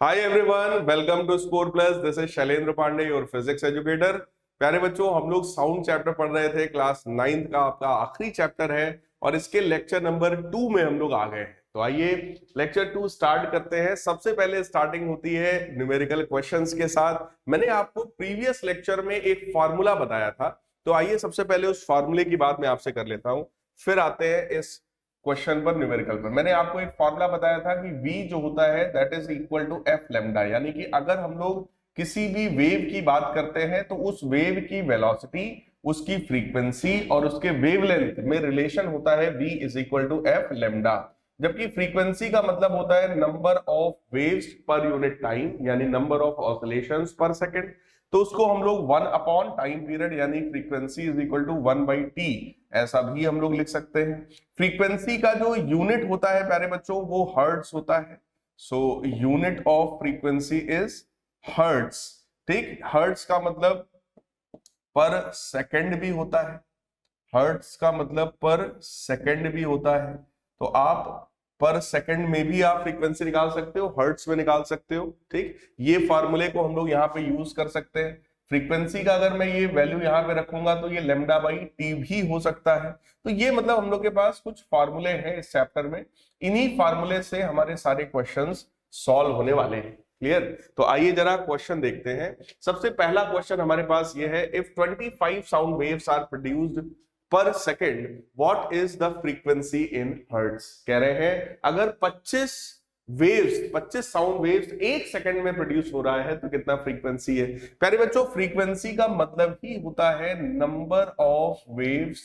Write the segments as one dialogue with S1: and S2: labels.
S1: Hi everyone, welcome to Score Plus. This is Shailendra Pandey, your physics educator. प्यारे बच्चों, हम लोग साउंड चैप्टर पढ़ रहे थे। क्लास 9th का आपका आखिरी चैप्टर है और इसके लेक्चर नंबर 2 में हम लोग आ गए हैं। तो आइए लेक्चर 2 स्टार्ट करते हैं। सबसे पहले स्टार्टिंग होती है न्यूमेरिकल क्वेश्चंस के साथ। मैंने आपको प्रीवियस लेक्चर में एक फॉर्मूला बताया था, तो आइए सबसे पहले उस फॉर्मूले की बात मैं आपसे कर लेता हूं, फिर आते हैं इस क्वेश्चन पर, न्यूमेरिकल पर। मैंने आपको एक फॉर्मूला बताया था कि v जो होता है that is equal to F lambda, यानी कि अगर हम लोग किसी भी वेव की बात करते हैं तो उस वेव की वेलोसिटी, उसकी फ्रीक्वेंसी और उसके वेवलेंथ में रिलेशन होता है v is equal to F lambda. जबकि फ्रीक्वेंसी का मतलब होता है number of waves per unit time, यानी number of oscillations per second. तो उसको हम लोग 1 अपॉन टाइम पीरियड यानी frequency is equal to 1/t ऐसा भी हम लोग लिख सकते हैं। फ्रीक्वेंसी का जो यूनिट होता है प्यारे बच्चों वो हर्ट्ज होता है। So unit of frequency is hertz. ठीक, हर्ट्ज का मतलब पर सेकंड भी होता है। हर्ट्ज का मतलब पर सेकंड भी होता है। तो आप पर सेकंड में भी आप फ्रीक्वेंसी निकाल सकते हो, हर्ट्ज में निकाल सकते हो। ठीक, ये फार्मूले को हम लोग यहाँ पे यूज कर सकते हैं। फ्रीक्वेंसी का अगर मैं ये वैल्यू यहाँ पे रखूंगा तो ये लेमडा बाई टी भी हो सकता है। तो ये मतलब हम लोग के पास कुछ फार्मूले हैं इस चैप्टर में। इन्हीं फार्मूले से हमारे सारे क्वेश्चंस सॉल्व होने वाले हैं। क्लियर? तो आइए जरा क्वेश्चन देखते हैं। सबसे पहला क्वेश्चन हमारे पास ये है, if 25 sound waves are produced per second what is the frequency in hertz. कह रहे हैं अगर 25 साउंड वेव्स एक सेकंड में प्रोड्यूस हो रहा है तो कितना फ्रीक्वेंसी है। प्यारे बच्चों, फ्रीक्वेंसी का मतलब ही होता है नंबर ऑफ वेव्स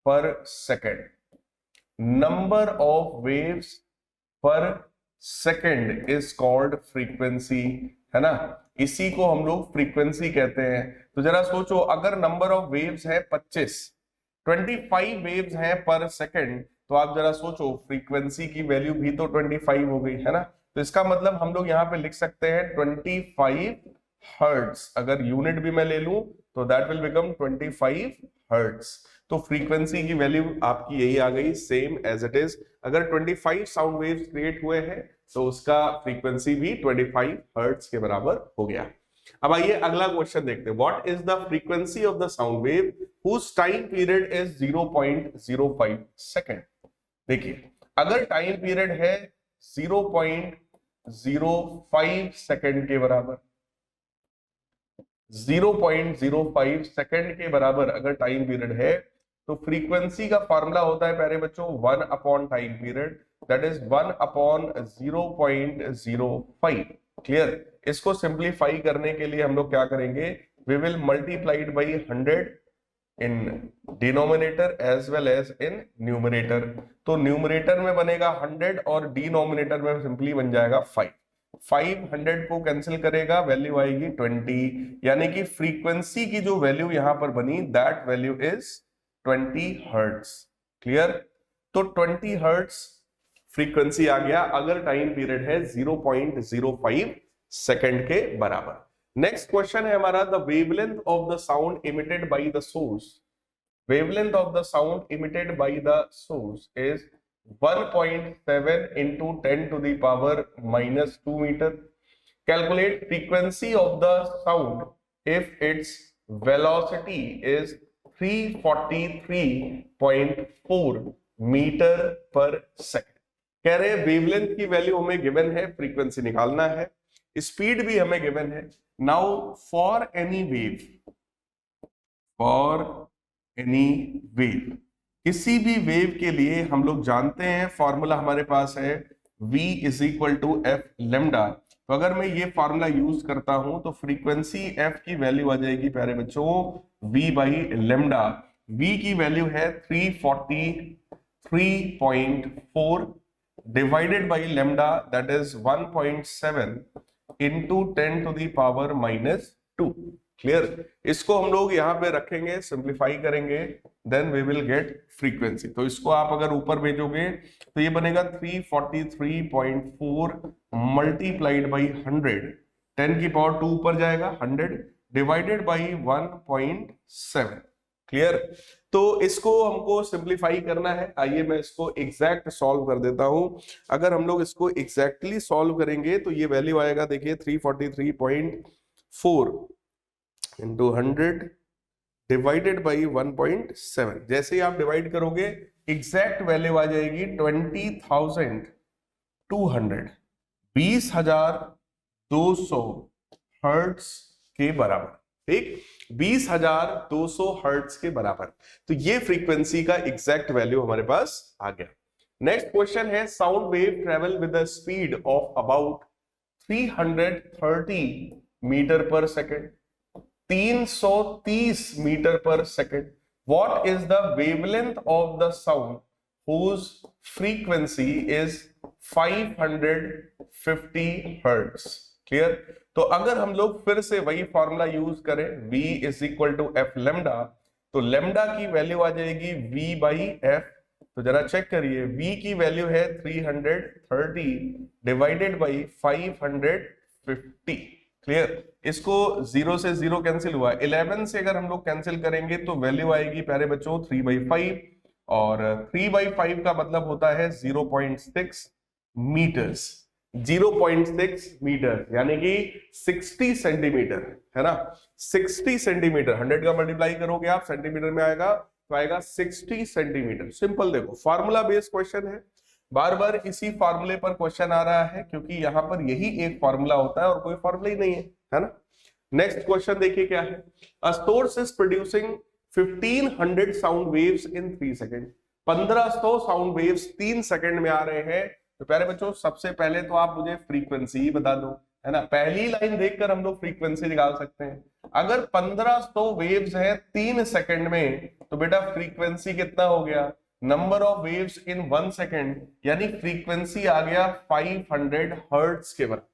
S1: पर सेकंड। नंबर ऑफ वेव्स पर सेकंड इज कॉल्ड फ्रीक्वेंसी, है ना। इसी को हम लोग फ्रीक्वेंसी कहते हैं। तो जरा सोचो, अगर नंबर ऑफ वेव्स है 25 वेव्स हैं पर सेकंड, तो आप जरा सोचो फ्रीक्वेंसी की वैल्यू भी तो 25 हो गई, है ना। तो इसका मतलब हम लोग यहाँ पे लिख सकते हैं 25 हर्ट्ज। अगर यूनिट भी मैं ले लूं तो दैट विल बिकम 25 हर्ट्ज। तो फ्रीक्वेंसी की वैल्यू आपकी यही आ गई, सेम एज इट इज। अगर 25 साउंड वेव्स क्रिएट हुए हैं तो उसका फ्रीक्वेंसी भी 25 हर्ट्ज के बराबर हो गया। अब आइए अगला क्वेश्चन देखते हैं। What is the frequency of the sound wave whose time period is 0.05 second. देखिए, अगर टाइम पीरियड है 0.05 सेकेंड के बराबर, 0.05 सेकेंड के बराबर अगर टाइम पीरियड है, तो फ्रीक्वेंसी का फॉर्मूला होता है प्यारे बच्चों 1 upon time period, that is 1 upon 0.05। Clear? इसको सिंप्लीफाई करने के लिए हम लोग क्या करेंगे, we will multiplied by 100 in denominator as well as in numerator. तो न्यूमरेटर में बनेगा 100 और डिनोमिनेटर में सिंपली बन जाएगा 5। 500 को कैंसिल करेगा, वैल्यू आएगी 20, यानी कि फ्रीक्वेंसी की जो वैल्यू यहां पर बनी that value is 20 hertz. Clear? तो 20 हर्ट्ज फ्रीक्वेंसी आ गया अगर टाइम पीरियड है 0.05 सेकेंड के बराबर। नेक्स्ट क्वेश्चन है हमारा, the wavelength of the sound emitted by the source. Wavelength of the sound emitted by the source is 1.7 into 10 to the power minus 2 meter. Calculate frequency of the sound if its velocity is 343.4 metre per second. कह रहे हैं wavelength की value हमें given है, frequency निकालना है, speed भी हमें गिवन है। नाउ फॉर एनी वेव, किसी भी वेव के लिए हम लोग जानते हैं फॉर्मूला हमारे पास है v is equal to F lambda. तो अगर मैं ये फॉर्मूला यूज करता हूं तो फ्रीक्वेंसी f की वैल्यू आ जाएगी प्यारे बच्चों v बाई लेमडा। v की वैल्यू है 343.4 divided by lambda that is 1.7 into 10 to the power minus 2। Clear? इसको हम लोग यहाँ पे रखेंगे, सिंप्लीफाई करेंगे, then we will get frequency. तो इसको आप अगर ऊपर भेजोगे तो ये बनेगा 343.4 मल्टीप्लाइड बाई 100, 10 की पावर 2 ऊपर जाएगा 100 डिवाइडेड बाई 1.7। क्लियर? तो इसको हमको सिंप्लीफाई करना है। आइए मैं इसको एग्जैक्ट सॉल्व कर देता हूं। अगर हम लोग इसको एग्जैक्टली सॉल्व करेंगे तो ये वैल्यू आएगा, देखिए 343.4 इंटू 100 डिवाइडेड बाई 1.7। जैसे ही आप डिवाइड करोगे एग्जैक्ट वैल्यू आ जाएगी 20,200, 20,200 हर्ट्ज के बराबर। ठीक, 20,200 हर्ट्ज के बराबर। तो ये फ्रीक्वेंसी का एग्जैक्ट वैल्यू हमारे पास आ गया। नेक्स्ट क्वेश्चन है, sound wave travel with the speed of about 330 metre per second, 330 metre per second. What is the wavelength of the sound whose frequency is 550 hertz. Clear? तो अगर हम लोग फिर से वही फॉर्मूला यूज करें, v is equal to F lambda, तो lambda की वैल्यू आ जाएगी v बाई एफ। तो जरा चेक करिए, v की वैल्यू है 330 डिवाइडेड बाई 550। क्लियर? इसको 0 से 0 कैंसिल हुआ, 11 से अगर हम लोग कैंसिल करेंगे तो वैल्यू आएगी प्यारे बच्चों 3/5, और 3/5 का मतलब होता है 0.6 मीटर्स। 0.6 मीटर यानी कि 60 सेंटीमीटर, है ना। 60 सेंटीमीटर, 100 का मल्टीप्लाई करोगे आप सेंटीमीटर में आएगा तो आएगा 60 सेंटीमीटर। सिंपल, देखो फार्मूला बेस्ड क्वेश्चन है, बार बार इसी फार्मूले पर क्वेश्चन आ रहा है क्योंकि यहां पर यही एक फार्मूला होता है और कोई फार्मूला ही नहीं है ना। नेक्स्ट क्वेश्चन देखिए क्या है, a source is producing 1500 sound waves in 3 second. 1500 sound waves 3 second में आ रहे हैं। तो प्यारे बच्चों सबसे पहले तो आप मुझे फ्रीक्वेंसी ही बता दो, है ना। पहली लाइन देखकर हम लोग फ्रीक्वेंसी निकाल सकते हैं। अगर 1500 वेव्स है 3 सेकेंड में, तो बेटा फ्रीक्वेंसी कितना हो गया, number of waves in 1 second, यानी फ्रीक्वेंसी आ गया 500 हर्ट्ज के बराबर।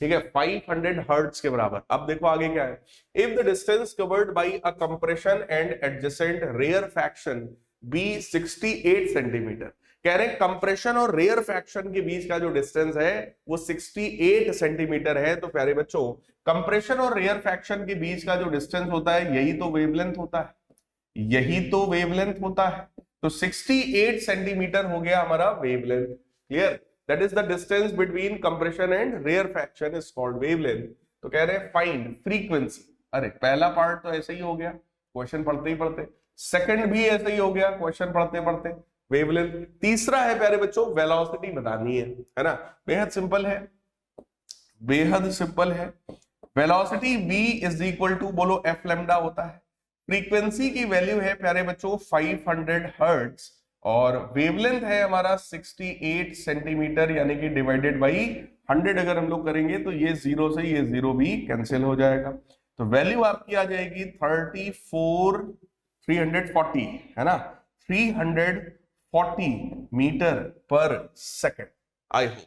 S1: ठीक है, 500 हर्ट्ज के बराबर। अब देखो आगे क्या है, if the distance covered by a compression and adjacent rarefaction be 68 centimetre. कह रहे कंप्रेशन और रेयरफैक्शन के बीच का जो डिस्टेंस है वो 68 सेंटीमीटर है। तो प्यारे बच्चों कंप्रेशन और रेयरफैक्शन के बीच का जो डिस्टेंस होता है यही तो वेवलेंथ होता है, यही तो वेवलेंथ होता है। तो 68 सेंटीमीटर हो गया हमारा wavelength. Clear? That is the distance between compression and rarefaction is called wavelength। तो कह रहे हैं find frequency। अरे पहला पार्ट तो ऐसे ही हो गया क्वेश्चन पढ़ते ही पढ़ते, सेकंड भी ऐसे ही हो गया क्वेश्चन पढ़ते पढ़ते, वेवलेंथ। तीसरा है प्यारे बच्चों वेलोसिटी बतानी है ना। बेहद सिंपल है, बेहद सिंपल है। Velocity v is equal to, बोलो एफ लेमडा होता है। फ्रीक्वेंसी की वैल्यू है प्यारे बच्चों 500 हर्ट्ज, और वेवलेंथ है हमारा 68 सेंटीमीटर, यानी कि डिवाइडेड बाई 100 अगर हम लोग करेंगे तो ये 0 से ये 0 भी कैंसिल हो जाएगा। तो वैल्यू आपकी आ जाएगी 340, है ना, 340 metre per second. I hope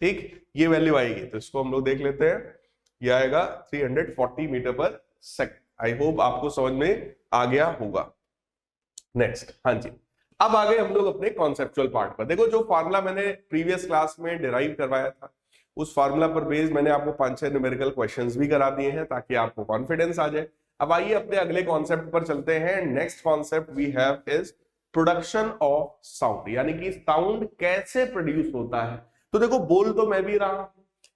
S1: ठीक ये वैल्यू आएगी। तो इसको हम लोग देख लेते हैं, ये आएगा 340 metre per second. I hope आपको समझ में आ गया होगा। नेक्स्ट, हाँ जी, अब आगे हम लोग अपने कॉन्सेप्चुअल पार्ट पर। देखो जो फार्मूला मैंने प्रीवियस क्लास में डिराइव करवाया था, उस फार्मूला पर बेस्ड मैंने आपको 5-6 न्यूमेरिकल क्वेश्चंस भी करा दिए हैं ताकि आपको कॉन्फिडेंस आ जाए। अब आइए अपने अगले कॉन्सेप्ट पर चलते हैं। Next concept we have is production of sound, यानी कि साउंड कैसे प्रोड्यूस होता है। तो देखो बोल तो मैं भी रहा हूं,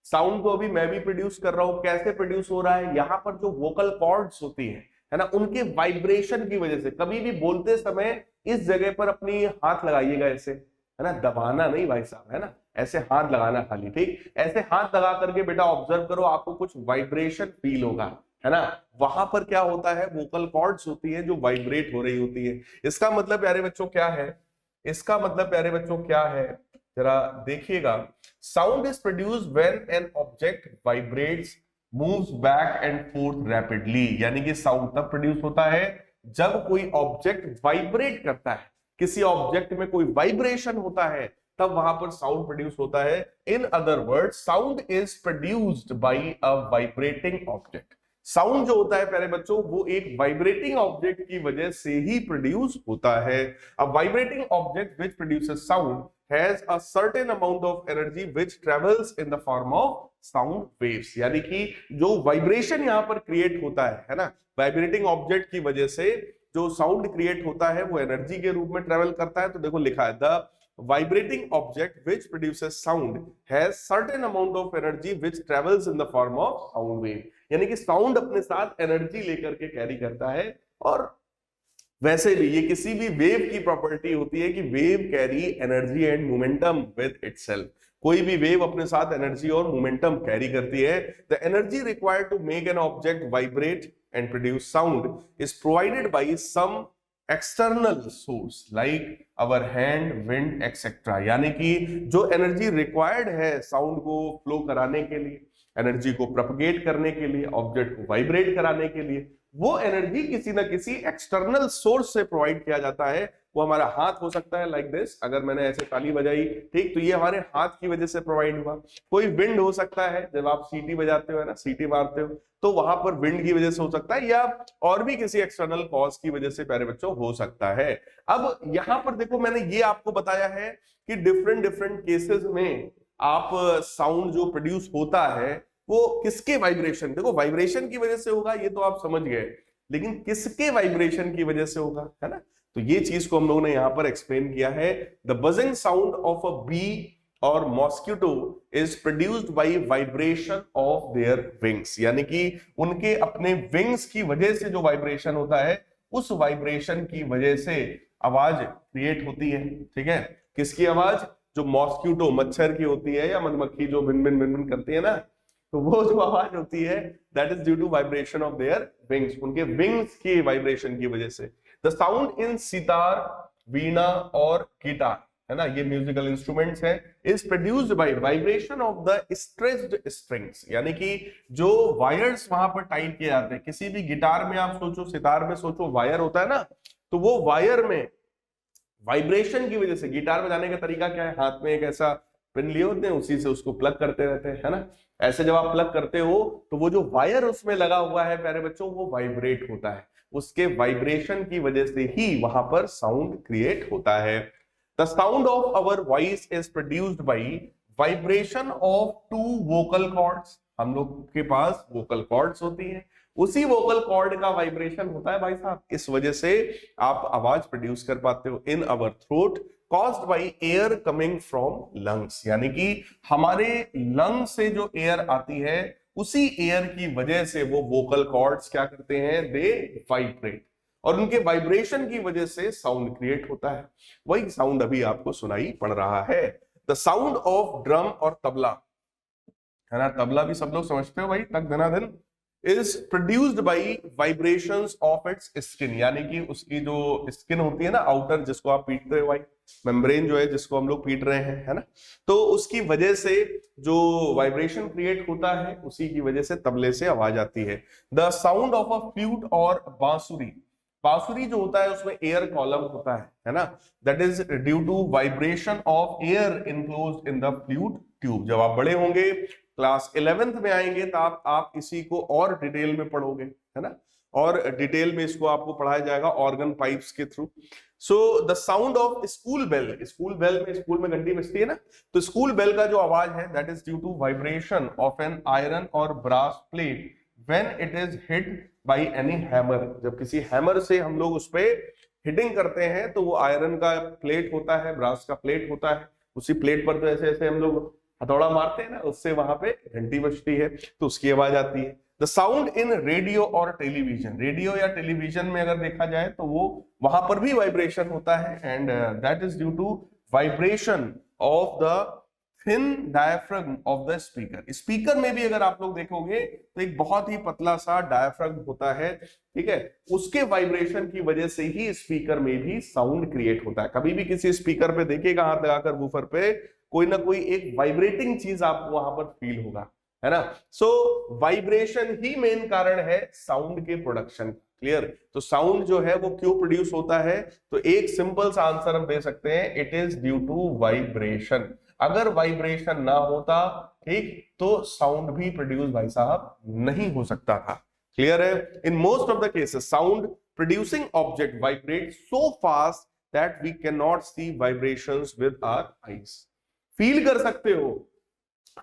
S1: साउंड को अभी मैं भी प्रोड्यूस कर रहा हूं। कैसे प्रोड्यूस हो रहा है, यहाँ पर जो वोकल कॉर्ड्स होती है ना, उनके वाइब्रेशन की वजह से। कभी भी बोलते समय इस जगह पर अपनी हाथ लगाइएगा ऐसे, है ना, दबाना नहीं भाई साहब, है ना, ऐसे हाथ लगाना खाली। ठीक, ऐसे हाथ लगा करके बेटा ऑब्जर्व करो, आपको कुछ वाइब्रेशन फील होगा, है ना। वहां पर क्या होता है, वोकल कॉर्ड्स होती है जो वाइब्रेट हो रही होती है। इसका मतलब प्यारे बच्चों क्या है, इसका मतलब प्यारे बच्चों क्या है, जरा देखिएगा। Sound is produced when an object vibrates, moves back and fourth rapidly. यानी कि साउंड तब प्रोड्यूस होता है जब कोई ऑब्जेक्ट वाइब्रेट करता है, किसी ऑब्जेक्ट में कोई वाइब्रेशन होता है, तब वहां पर साउंड प्रोड्यूस होता है। In other words sound is produced bye a vibrating object. Sound जो होता है प्यारे बच्चों वो एक वाइब्रेटिंग ऑब्जेक्ट की वजह से ही प्रोड्यूस होता है। अ vibrating object which produces sound has a certain amount of energy which travels in the form of sound waves. यानी कि जो वाइब्रेशन यहां पर क्रिएट होता है ना, वाइब्रेटिंग ऑब्जेक्ट की वजह से जो साउंड क्रिएट होता है वो एनर्जी के रूप में ट्रेवल करता है। तो देखो लिखा है the vibrating object which produces sound has certain amount of energy which travels in the form of sound wave। यानी कि साउंड अपने साथ एनर्जी लेकर के कैरी करता है। और वैसे भी ये किसी भी वेव की प्रॉपर्टी होती है कि wave carry energy and momentum with itself. कोई भी वेव अपने साथ एनर्जी और मोमेंटम कैरी करती है। The energy required to make an object vibrate and produce sound is provided by some external source like our hand, wind etcetera. यानी कि जो एनर्जी रिक्वायर्ड है साउंड को फ्लो कराने के लिए, एनर्जी को प्रोपगेट करने के लिए, ऑब्जेक्ट को वाइब्रेट कराने के लिए, वो एनर्जी किसी ना किसी एक्सटर्नल सोर्स से प्रोवाइड किया जाता है। वो हमारा हाथ हो सकता है लाइक दिस, अगर मैंने ऐसे ताली बजाई, ठीक, तो ये हमारे हाथ की वजह से प्रोवाइड हुआ। कोई विंड हो सकता है, जब आप सीटी बजाते हो ना, सीटी मारते हो, तो वहां पर विंड की वजह से हो सकता है, या और भी किसी एक्सटर्नल कॉज की वजह से प्यारे बच्चों हो सकता है। अब यहां पर देखो मैंने ये आपको बताया है कि डिफरेंट डिफरेंट केसेस में आप साउंड जो प्रोड्यूस होता है वो किसके वाइब्रेशन, देखो वाइब्रेशन की वजह से होगा, ये तो आप समझ गए, लेकिन किसके वाइब्रेशन की वजह से होगा, है ना। तो ये चीज को हम लोगों ने यहां पर एक्सप्लेन किया है। The buzzing sound of a bee और mosquito is produced by vibration of their wings. यानी कि उनके अपने विंग्स की वजह से जो वाइब्रेशन होता है, उस वाइब्रेशन की वजह से आवाज क्रिएट होती है। ठीक है, किसकी आवाज, जो मॉस्किटो मच्छर की होती है, या मधुमक्खी जो भिन भिन भिन भिन करती है ना, तो वो जो आवाज होती है that is due to vibration of their wings, उनके विंग्स की वाइब्रेशन की वजह से। The sound in sitar, veena और गिटार, है ना, ये म्यूजिकल इंस्ट्रूमेंट्स हैं, is produced by vibration of the stretched strings. यानी कि जो वायर्स वहां पर टाइट किए जाते हैं, किसी भी गिटार में आप सोचो, सितार में सोचो, वायर होता है ना, तो वो वायर में वाइब्रेशन की वजह से, गिटार बजाने का तरीका क्या है, हाथ में एक ऐसा पिन लिए होते हैं, उसी से उसको प्लग करते रहते हैं, है ना। ऐसे जब आप प्लग करते हो तो वो जो वायर उसमें लगा हुआ है प्यारे बच्चों, वो वाइब्रेट होता है, उसके वाइब्रेशन की वजह से ही वहां पर साउंड क्रिएट होता है। The sound of our voice is produced by vibration of two vocal cords. हम लोग के पास वोकल कॉर्ड्स होती है, उसी वोकल कॉर्ड का वाइब्रेशन होता है भाई साहब, इस वजह से आप आवाज प्रोड्यूस कर पाते हो। इन अवर throat caused by air coming from lungs। यानी कि हमारे लंग से जो एयर आती है, उसी एयर की वजह से वो वोकल कॉर्ड्स क्या करते हैं, दे वाइब्रेट, और उनके वाइब्रेशन की वजह से साउंड क्रिएट होता है। वही साउंड अभी आपको सुनाई पड़ रहा है। द साउंड ऑफ ड्रम और तबला, है ना, तबला भी सब लोग समझते हो भाई, तक धनाधन, is produced by vibrations of its skin। यानी कि उसकी जो स्किन होती है ना, आउटर, जिसको आप पीटते हो भाई, मेम्ब्रेन जो है जिसको हम लोग पीट रहे हैं, है ना, तो उसकी वजह से जो वाइब्रेशन क्रिएट होता है, उसी की वजह से तबले से आवाज आती है। The sound of a flute और बांसुरी, बांसुरी जो होता है उसमें एयर कॉलम होता है ना, that is due to vibration of air enclosed in the flute tube. जब आप बड़े होंगे, क्लास 11th में आएंगे, तो आप इसी को और डिटेल में पढ़ोगे, है ना, और डिटेल में इसको आपको पढ़ाया जाएगा ऑर्गन पाइप्स के through. So the sound of school bell, school bell में, स्कूल में घंटी बजती है ना, तो स्कूल बेल का जो आवाज है that is due to vibration of an iron और brass plate when it is hit by any hammer. जब किसी हैमर से हम लोग उस पे हिटिंग करते हैं, तो वो आयरन का प्लेट होता है, ब्रास का प्लेट होता है, उसी प्लेट पर तो ऐसे ऐसे हम लोग हथौड़ा मारते हैं ना, उससे वहां पे घंटी बजती है, तो उसकी आवाज आती है। द साउंड इन रेडियो और टेलीविजन, रेडियो या टेलीविजन में अगर देखा जाए तो वो वहां पर भी वाइब्रेशन होता है, and that is due to vibration of the thin diaphragm of the speaker. Speaker में भी अगर आप लोग देखोगे तो एक बहुत ही पतला सा डायफ्राम होता है, ठीक है, उसके वाइब्रेशन की वजह से ही स्पीकर में भी साउंड क्रिएट होता है। कभी भी किसी स्पीकर पे देखिएगा, हाथ लगाकर वूफर पे, कोई ना कोई एक वाइब्रेटिंग चीज आपको वहां पर फील होगा, है ना। सो वाइब्रेशन ही मेन कारण है साउंड के प्रोडक्शन। क्लियर। तो साउंड जो है वो क्यों प्रोड्यूस होता है, तो एक सिंपल सा आंसर हम दे सकते हैं, it is due to vibration. अगर वाइब्रेशन ना होता, ठीक, तो साउंड भी प्रोड्यूस भाई साहब नहीं हो सकता था। क्लियर है। In most of the cases sound producing object vibrate so fast that we can not see vibrations with our eyes. Feel कर सकते हो,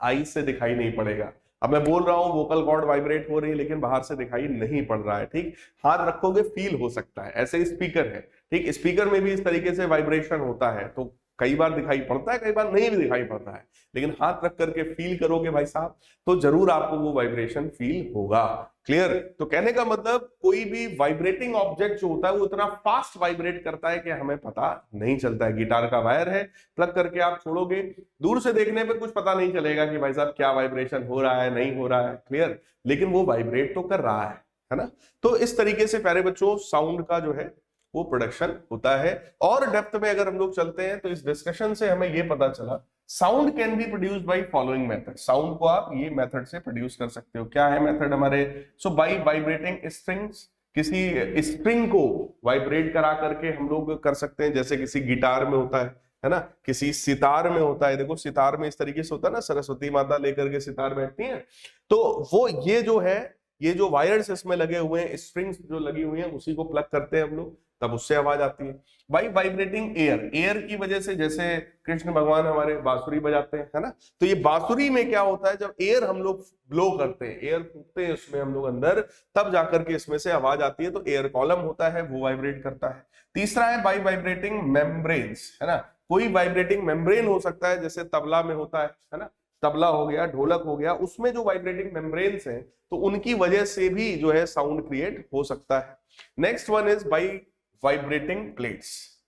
S1: आईज से दिखाई नहीं पड़ेगा, अब मैं बोल रहा हूं वोकल कॉर्ड वाइब्रेट हो रही है, लेकिन बाहर से दिखाई नहीं पड़ रहा है, ठीक। हाथ रखोगे फील हो सकता है। ऐसे स्पीकर है, ठीक, स्पीकर में भी इस तरीके से वाइब्रेशन होता है, तो कई बार दिखाई पड़ता है, कई बार नहीं भी दिखाई पड़ता है, लेकिन हाथ रख करके फील करोगे भाई साहब, तो जरूर आपको वो वाइब्रेशन फील होगा। क्लियर। तो कहने का मतलब कोई भी वाइब्रेटिंग ऑब्जेक्ट जो होता है वो इतना फास्ट वाइब्रेट करता है कि हमें पता नहीं चलता है। गिटार का वायर है, प्लग करके आप छोड़ोगे, दूर से देखने पे कुछ पता नहीं चलेगा कि भाई साहब क्या वाइब्रेशन हो रहा है, नहीं हो रहा है। क्लियर। लेकिन वो वाइब्रेट तो कर रहा है ना। तो इस तरीके से प्यारे बच्चों साउंड का जो है वो प्रोडक्शन होता है। और डेप्थ में अगर हम लोग चलते हैं तो इस डिस्कशन से हमें ये पता चला sound can be produced by following method. Sound को आप ये मेथड से प्रोड्यूस कर सकते हो। क्या है मेथड हमारे? सो बाय वाइब्रेटिंग स्ट्रिंग्स, किसी स्ट्रिंग को वाइब्रेट करा करके हम लोग कर सकते हैं, जैसे किसी गिटार में होता है ना, किसी सितार में होता है। देखो सितार में इस तरीके से होता है ना, सरस्वती माता लेकर के सितार बैठती हैं, तो वो ये जो है, ये जो वायर्स इसमें लगे हुए हैं, स्ट्रिंग्स जो लगी हुई हैं, उसी को प्लग करते हैं हम लोग, तब उससे आवाज आती है। बाई वाइब्रेटिंग एयर, एयर की वजह से, जैसे कृष्ण भगवान हमारे बांसुरी बजाते हैं, है ना, तो ये बांसुरी में क्या होता है, जब एयर हम लोग ब्लो करते हैं, एयर फूकते हैं उसमें हम लोग अंदर, तब जाकर के इसमें से आवाज आती है, तो एयर कॉलम होता है वो वाइब्रेट करता है। तीसरा है बाई वाइब्रेटिंग मेम्ब्रेन्स, है ना, कोई वाइब्रेटिंग मेम्ब्रेन हो सकता है, जैसे तबला में होता है ना, तबला हो गया, ढोलक हो गया, उसमें जो वाइब्रेटिंग मेम्ब्रेन्स हैं, तो उनकी वजह से भी जो है साउंड क्रिएट हो सकता है। Next one is by vibrating plates,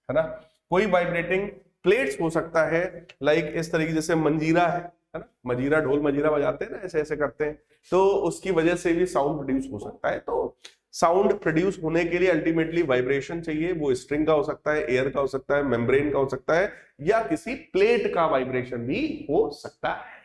S1: है ना, कोई वाइब्रेटिंग प्लेट्स हो सकता है, लाइक इस तरीके, जैसे मंजीरा है ना, मंजीरा, ढोल मंजीरा बजाते हैं ना, ऐसे ऐसे करते हैं, तो उसकी वजह से भी साउंड प्रोड्यूस हो सकता है। तो साउंड प्रोड्यूस होने के लिए अल्टीमेटली वाइब्रेशन चाहिए, वो स्ट्रिंग का हो सकता है, एयर का हो सकता है, मेम्ब्रेन का हो सकता है, या किसी प्लेट का वाइब्रेशन भी हो सकता है।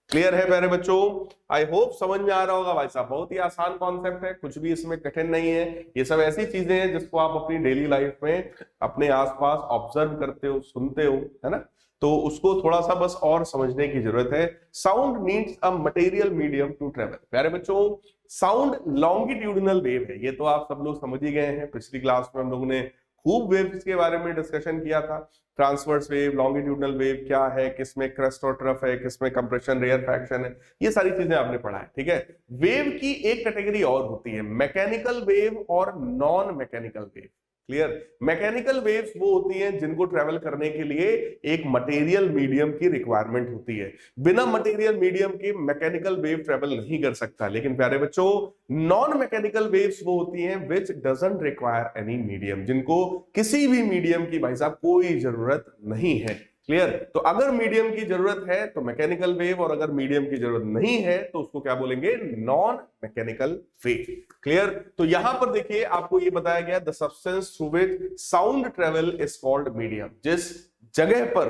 S1: क्लियर है प्यारे बच्चों? आई होप समझ में आ रहा होगा भाई साहब, बहुत ही आसान कॉन्सेप्ट है, कुछ भी इसमें कठिन नहीं है। ये सब ऐसी चीजें हैं जिसको आप अपनी डेली लाइफ में अपने आसपास ऑब्जर्व करते हो, सुनते हो, है ना, तो उसको थोड़ा सा बस और समझने की जरूरत है। Sound needs a material medium to travel. प्यारे बच्चों साउंड लॉन्गिट्यूडिनल वेव है, ये तो आप सब लोग समझ ही गए हैं। पिछली क्लास में हम लोगों ने खूब वेव्स के बारे में डिस्कशन किया था। ट्रांसवर्स वेव, लॉन्गिट्यूडिनल वेव क्या है, किसमें क्रस्ट और ट्रफ है, किसमें कंप्रेशन, रेयरफैक्शन है, ये सारी चीजें आपने पढ़ा है, ठीक है। वेव की एक कैटेगरी और होती है, मैकेनिकल वेव और non mechanical wave. Clear. Mechanical waves वो होती हैं जिनको ट्रेवल करने के लिए एक मटेरियल मीडियम की रिक्वायरमेंट होती है। बिना मटेरियल मीडियम के मैकेनिकल वेव ट्रेवल नहीं कर सकता। लेकिन प्यारे बच्चों नॉन मैकेनिकल वेव्स वो होती हैं विच डजंट रिक्वायर एनी मीडियम, जिनको किसी भी मीडियम की भाई साहब कोई जरूरत नहीं है। क्लियर। तो अगर मीडियम की जरूरत है तो मैकेनिकल वेव, और अगर मीडियम की जरूरत नहीं है तो उसको क्या बोलेंगे? Non mechanical wave. क्लियर। तो यहां पर देखिए आपको ये बताया गया, the substance through which sound travel is called medium. जिस जगह पर,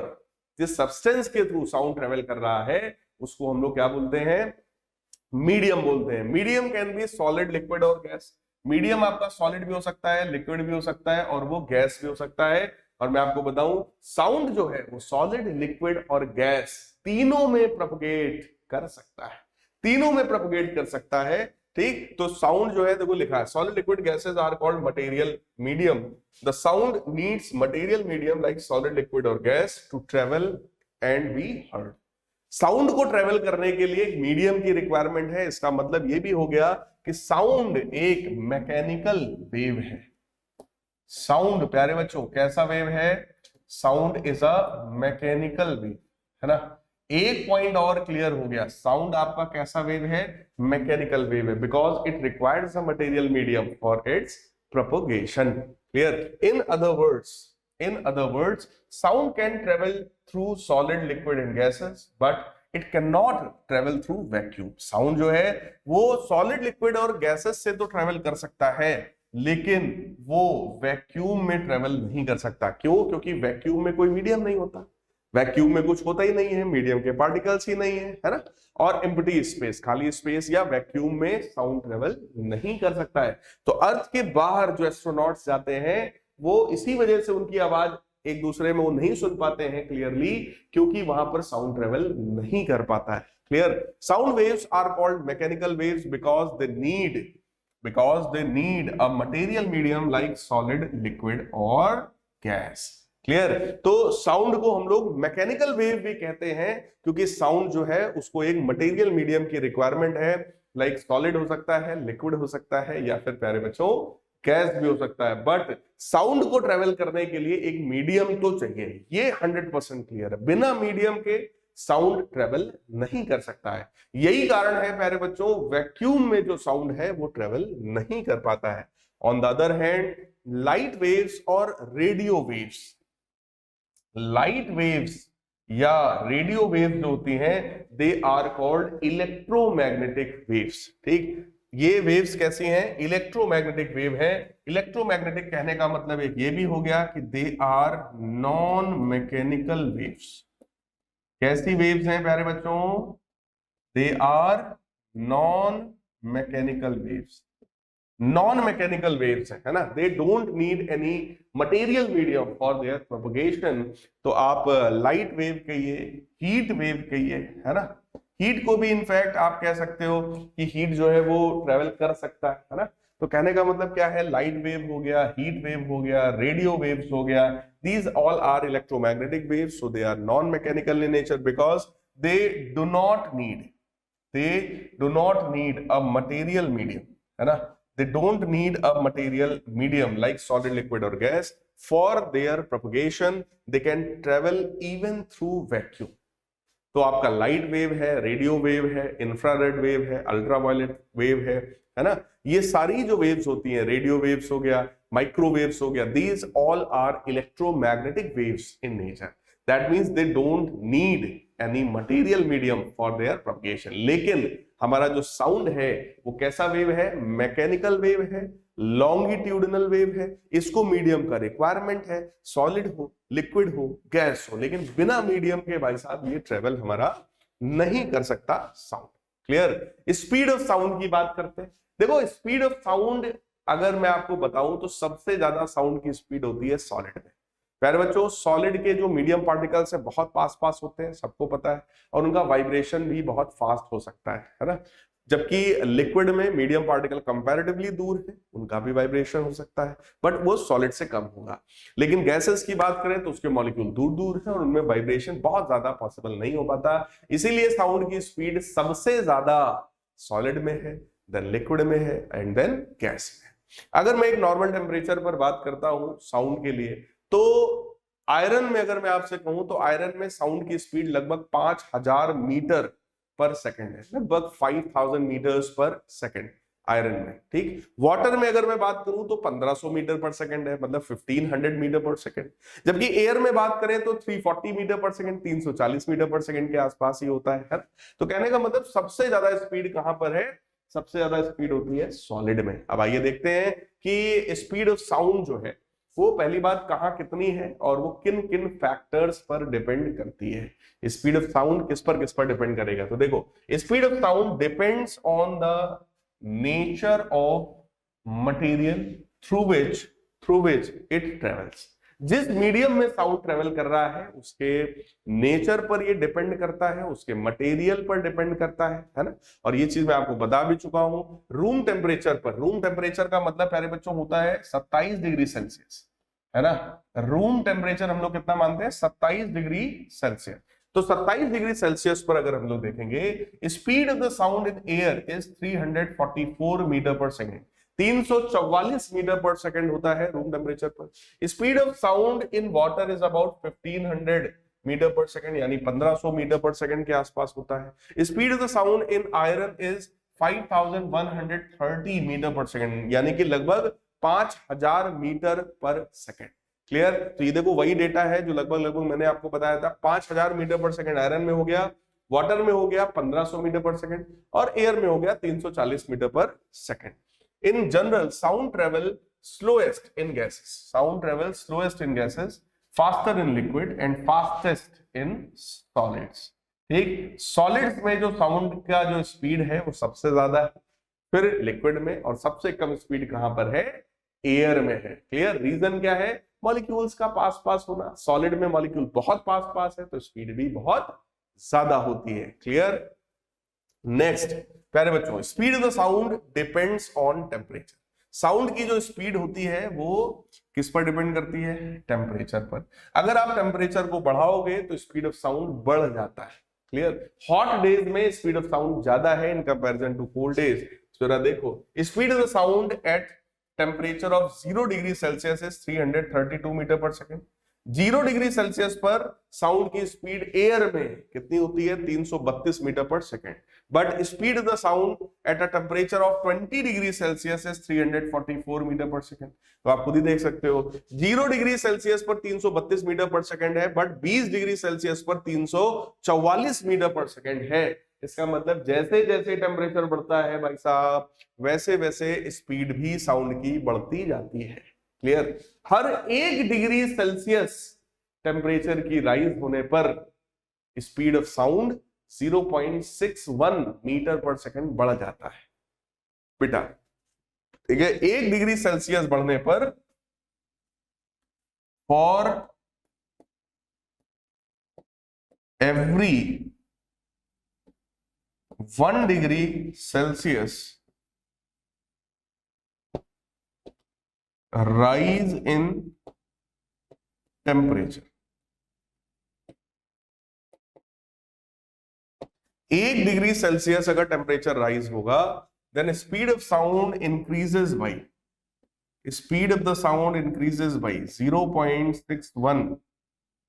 S1: जिस सब्सटेंस के थ्रू साउंड ट्रेवल कर रहा है उसको हम लोग क्या बोलते हैं? मीडियम बोलते हैं। Medium can be solid, liquid और गैस। मीडियम आपका सॉलिड भी हो सकता है, लिक्विड भी हो सकता है, और वो गैस भी हो सकता है। और मैं आपको बताऊं साउंड जो है वो सॉलिड, लिक्विड और गैस तीनों में प्रोपगेट कर सकता है, तीनों में प्रोपगेट कर सकता है। ठीक। तो साउंड जो है देखो लिखा है, solid, liquid, gases are called material medium. The sound needs material medium like solid, liquid और gas to travel and be heard. Sound को ट्रेवल करने के लिए एक मीडियम की रिक्वायरमेंट है। इसका मतलब यह भी हो गया कि साउंड एक मैकेनिकल वेव है। साउंड प्यारे बच्चों कैसा वेव है? Sound is a mechanical wave, है ना। एक पॉइंट और क्लियर हो गया, साउंड आपका कैसा वेव है? मैकेनिकल वेव है, because it requires a material medium for its propagation. Clear. In other words sound can travel through solid, liquid and gases, but it can not travel through vacuum. Sound जो है वो solid, liquid और gases से तो travel कर सकता है, लेकिन वो वैक्यूम में ट्रेवल नहीं कर सकता। क्यों? क्योंकि वैक्यूम में कोई मीडियम नहीं होता, वैक्यूम में कुछ होता ही नहीं है, मीडियम के पार्टिकल्स ही नहीं है ना। और एम्प्टी स्पेस, खाली स्पेस या वैक्यूम में साउंड ट्रेवल नहीं कर सकता है। तो अर्थ के बाहर जो एस्ट्रोनॉट्स जाते हैं वो इसी वजह से उनकी आवाज एक दूसरे में वो नहीं सुन पाते हैं क्लियरली, क्योंकि वहां पर साउंड ट्रेवल नहीं कर पाता है। Clear. Sound waves are called mechanical waves because they need a material medium like solid, liquid or gas. Clear. तो साउंड को हम लोग मैकेनिकल वेव भी कहते हैं, क्योंकि साउंड जो है उसको एक मटेरियल मीडियम की रिक्वायरमेंट है। लाइक सॉलिड हो सकता है, लिक्विड हो सकता है, या फिर प्यारे बच्चों गैस भी हो सकता है, बट साउंड को ट्रेवल करने के लिए एक मीडियम तो चाहिए। ये 100% क्लियर है, बिना मीडियम के साउंड ट्रेवल नहीं कर सकता है। यही कारण है प्यारे बच्चों, वैक्यूम में जो साउंड है वो ट्रेवल नहीं कर पाता है। On the other hand light waves और रेडियो वेव्स, लाइट वेव्स या रेडियो वेव्स जो होती हैं, they are called electromagnetic waves. ठीक, ये वेव्स कैसी हैं? इलेक्ट्रोमैग्नेटिक वेव है। इलेक्ट्रोमैग्नेटिक कहने का मतलब एक ये भी हो गया कि they are non mechanical waves. कैसी वेव्स हैं प्यारे बच्चों? They are non mechanical waves. Non mechanical waves है ना, they don't need any material medium for their propagation. तो आप लाइट वेव कहिए, हीट वेव कहिए, है ना। हीट को भी इनफैक्ट आप कह सकते हो कि हीट जो है वो ट्रेवल कर सकता है ना। तो कहने का मतलब क्या है? लाइट वेव हो गया, हीट वेव हो गया, रेडियो वेव्स हो गया, these all are electromagnetic waves, so they are non-mechanical in nature because they do not need a material medium, है ना। they don't need a material medium like solid, liquid or gas for their propagation. They can travel even through vacuum. तो आपका light wave है, radio wave है, infrared wave है, ultraviolet wave है ना। ये सारी जो वेव्स होती हैं, रेडियो वेव्स हो गया, माइक्रोवेव्स हो गया, these all are electromagnetic waves in nature. That means they don't need any material medium for their propagation. लेकिन हमारा जो साउंड है वो कैसा वेव है? मैकेनिकल वेव है, लॉन्गिट्यूडिनल वेव है। इसको मीडियम का रिक्वायरमेंट है, सॉलिड हो, लिक्विड हो, गैस हो, लेकिन बिना मीडियम के भाई साहब ये ट्रेवल हमारा नहीं कर सकता sound. Clear. Speed of sound की बात करते हैं। देखो स्पीड ऑफ साउंड अगर मैं आपको बताऊं तो सबसे ज्यादा साउंड की स्पीड होती है सॉलिड में। प्यारे बच्चों, सॉलिड के जो मीडियम पार्टिकल्स है बहुत पास होते हैं, सबको पता है, और उनका वाइब्रेशन भी बहुत फास्ट हो सकता है ना। जबकि लिक्विड में मीडियम पार्टिकल कंपैरेटिवली दूर है, उनका भी वाइब्रेशन हो सकता है, बट वो सॉलिड से कम होगा। लेकिन गैसेस की बात करें तो उसके मॉलिक्यूल दूर है और उनमें वाइब्रेशन बहुत ज्यादा पॉसिबल नहीं हो पाता। इसीलिए साउंड की स्पीड सबसे ज्यादा सॉलिड में है, देन लिक्विड में है, एंड देन गैस में। अगर मैं एक नॉर्मल टेम्परेचर पर बात करता हूं साउंड के लिए, तो आयरन में अगर मैं आपसे कहूं तो आयरन में साउंड की स्पीड लगभग 5000 मीटर पर सेकंड है, लगभग 5000 मीटर्स पर सेकंड आयरन में। ठीक, वाटर में अगर मैं बात करूं तो 1500 मीटर पर सेकंड है, मतलब 1500 मीटर पर सेकंड। जबकि एयर में बात करें तो 340 metre per second, 340 metre per second के आसपास ही होता है। तो कहने का मतलब सबसे ज्यादा स्पीड कहां पर है? सबसे ज्यादा स्पीड होती है सॉलिड में। अब आइए देखते हैं कि स्पीड ऑफ साउंड जो है वो पहली बात कहां कितनी है और वो किन किन फैक्टर्स पर डिपेंड करती है। स्पीड ऑफ साउंड किस पर डिपेंड करेगा? तो देखो, speed of sound depends on the nature of material through which it travels. जिस मीडियम में साउंड ट्रेवल कर रहा है उसके नेचर पर ये डिपेंड करता है, उसके मटेरियल पर डिपेंड करता है ना। और ये चीज मैं आपको बता भी चुका हूं। रूम टेम्परेचर पर, रूम टेम्परेचर का मतलब प्यारे बच्चों होता है 27 डिग्री सेल्सियस, है ना। रूम टेम्परेचर हम लोग कितना मानते हैं? 27 डिग्री सेल्सियस। तो 27 डिग्री सेल्सियस पर अगर हम लोग देखेंगे, speed of the sound in air is 344 metre per second. 344 metre per second होता है रूम टेम्परेचर पर। Speed of sound in water is about 1500 metre per second, यानी 1500 मीटर पर सेकंड के आसपास होता है। Speed of the sound in iron is 5130 metre per second, यानी कि लगभग 5000 मीटर पर सेकंड। क्लियर। तो ये देखो वही डेटा है जो लगभग मैंने आपको बताया था। 5000 मीटर पर सेकंड आयरन में हो गया, वाटर में हो गया 1500 मीटर पर सेकंड, और एयर में हो गया 340 metre per second. In general, sound travel slowest in gases. Sound travels slowest in gases, faster in liquid and fastest in solids. ठीक, सॉलिड्स में जो साउंड का जो स्पीड है वो सबसे ज्यादा है, फिर लिक्विड में, और सबसे कम स्पीड कहां पर है? एयर में है। क्लियर। रीजन क्या है? मॉलिक्यूल्स का पास होना। सॉलिड में मॉलिक्यूल बहुत पास है तो स्पीड भी बहुत ज्यादा होती है। क्लियर। नेक्स्ट प्यारे बच्चों, speed of the sound depends on temperature. Sound की जो स्पीड होती है वो किस पर डिपेंड करती है? टेम्परेचर पर। अगर आप टेम्परेचर को बढ़ाओगे तो स्पीड ऑफ साउंड बढ़ जाता है। क्लियर? हॉट डेज में स्पीड ऑफ साउंड ज्यादा है in comparison to cold days. जरा देखो, speed of the sound at temperature of 0 degree Celsius is 332 metre per second. 0 degree Celsius पर साउंड की स्पीड एयर में कितनी होती है? 332 metre per second. But speed of the sound at a temperature of 20 degree Celsius is 344 metre per second. तो आप खुद ही देख सकते हो, 0 डिग्री सेल्सियस पर 332 मीटर पर सेकेंड है, बट 20 डिग्री सेल्सियस पर 344 मीटर पर सेकेंड है। इसका मतलब जैसे जैसे टेम्परेचर बढ़ता है भाई साहब, वैसे वैसे स्पीड भी साउंड की बढ़ती जाती है। क्लियर? हर 1 डिग्री सेल्सियस टेम्परेचर की राइज होने पर speed of sound 0.61 metre per second बढ़ जाता है बेटा। ठीक है, 1 डिग्री सेल्सियस बढ़ने पर for every 1 degree Celsius rise in temperature, 1 degree Celsius अगर टेम्परेचर राइज होगा, then speed of sound increases by 0.61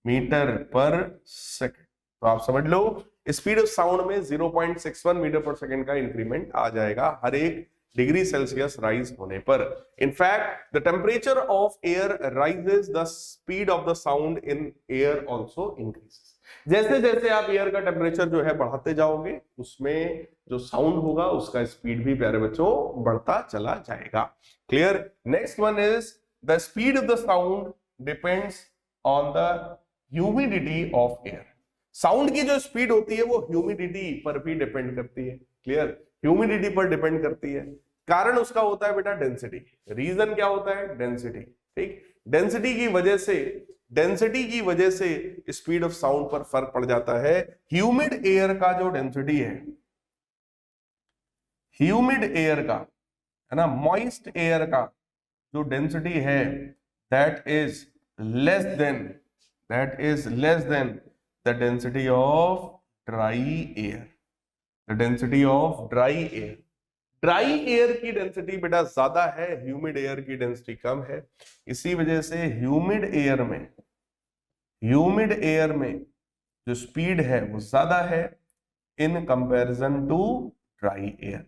S1: metre per second. तो आप समझ लो, स्पीड ऑफ साउंड में 0.61 मीटर पर सेकेंड का इंक्रीमेंट आ जाएगा हर 1 डिग्री सेल्सियस राइज होने पर। In fact the temperature of air rises, the speed of the sound in air also increases. जैसे जैसे आप एयर का टेम्परेचर जो है बढ़ाते जाओगे, उसमें जो साउंड होगा उसका स्पीड भी प्यारे बच्चों बढ़ता चला जाएगा। Clear? Next one is the speed of the sound depends on the humidity of air. Sound की जो स्पीड होती है वो ह्यूमिडिटी पर भी डिपेंड करती है। क्लियर? ह्यूमिडिटी पर डिपेंड करती है। कारण उसका होता है बेटा डेंसिटी। रीजन क्या होता है? डेंसिटी। ठीक, डेंसिटी की वजह से स्पीड ऑफ साउंड पर फर्क पड़ जाता है। ह्यूमिड एयर का जो डेंसिटी है, ह्यूमिड एयर का है ना, मॉइस्ट एयर का जो डेंसिटी है, that is less than the density of dry air. The density of dry air, dry air की डेंसिटी बेटा ज्यादा है, ह्यूमिड एयर की डेंसिटी कम है। इसी वजह से ह्यूमिड एयर में जो स्पीड है वो ज्यादा है in comparison to dry air.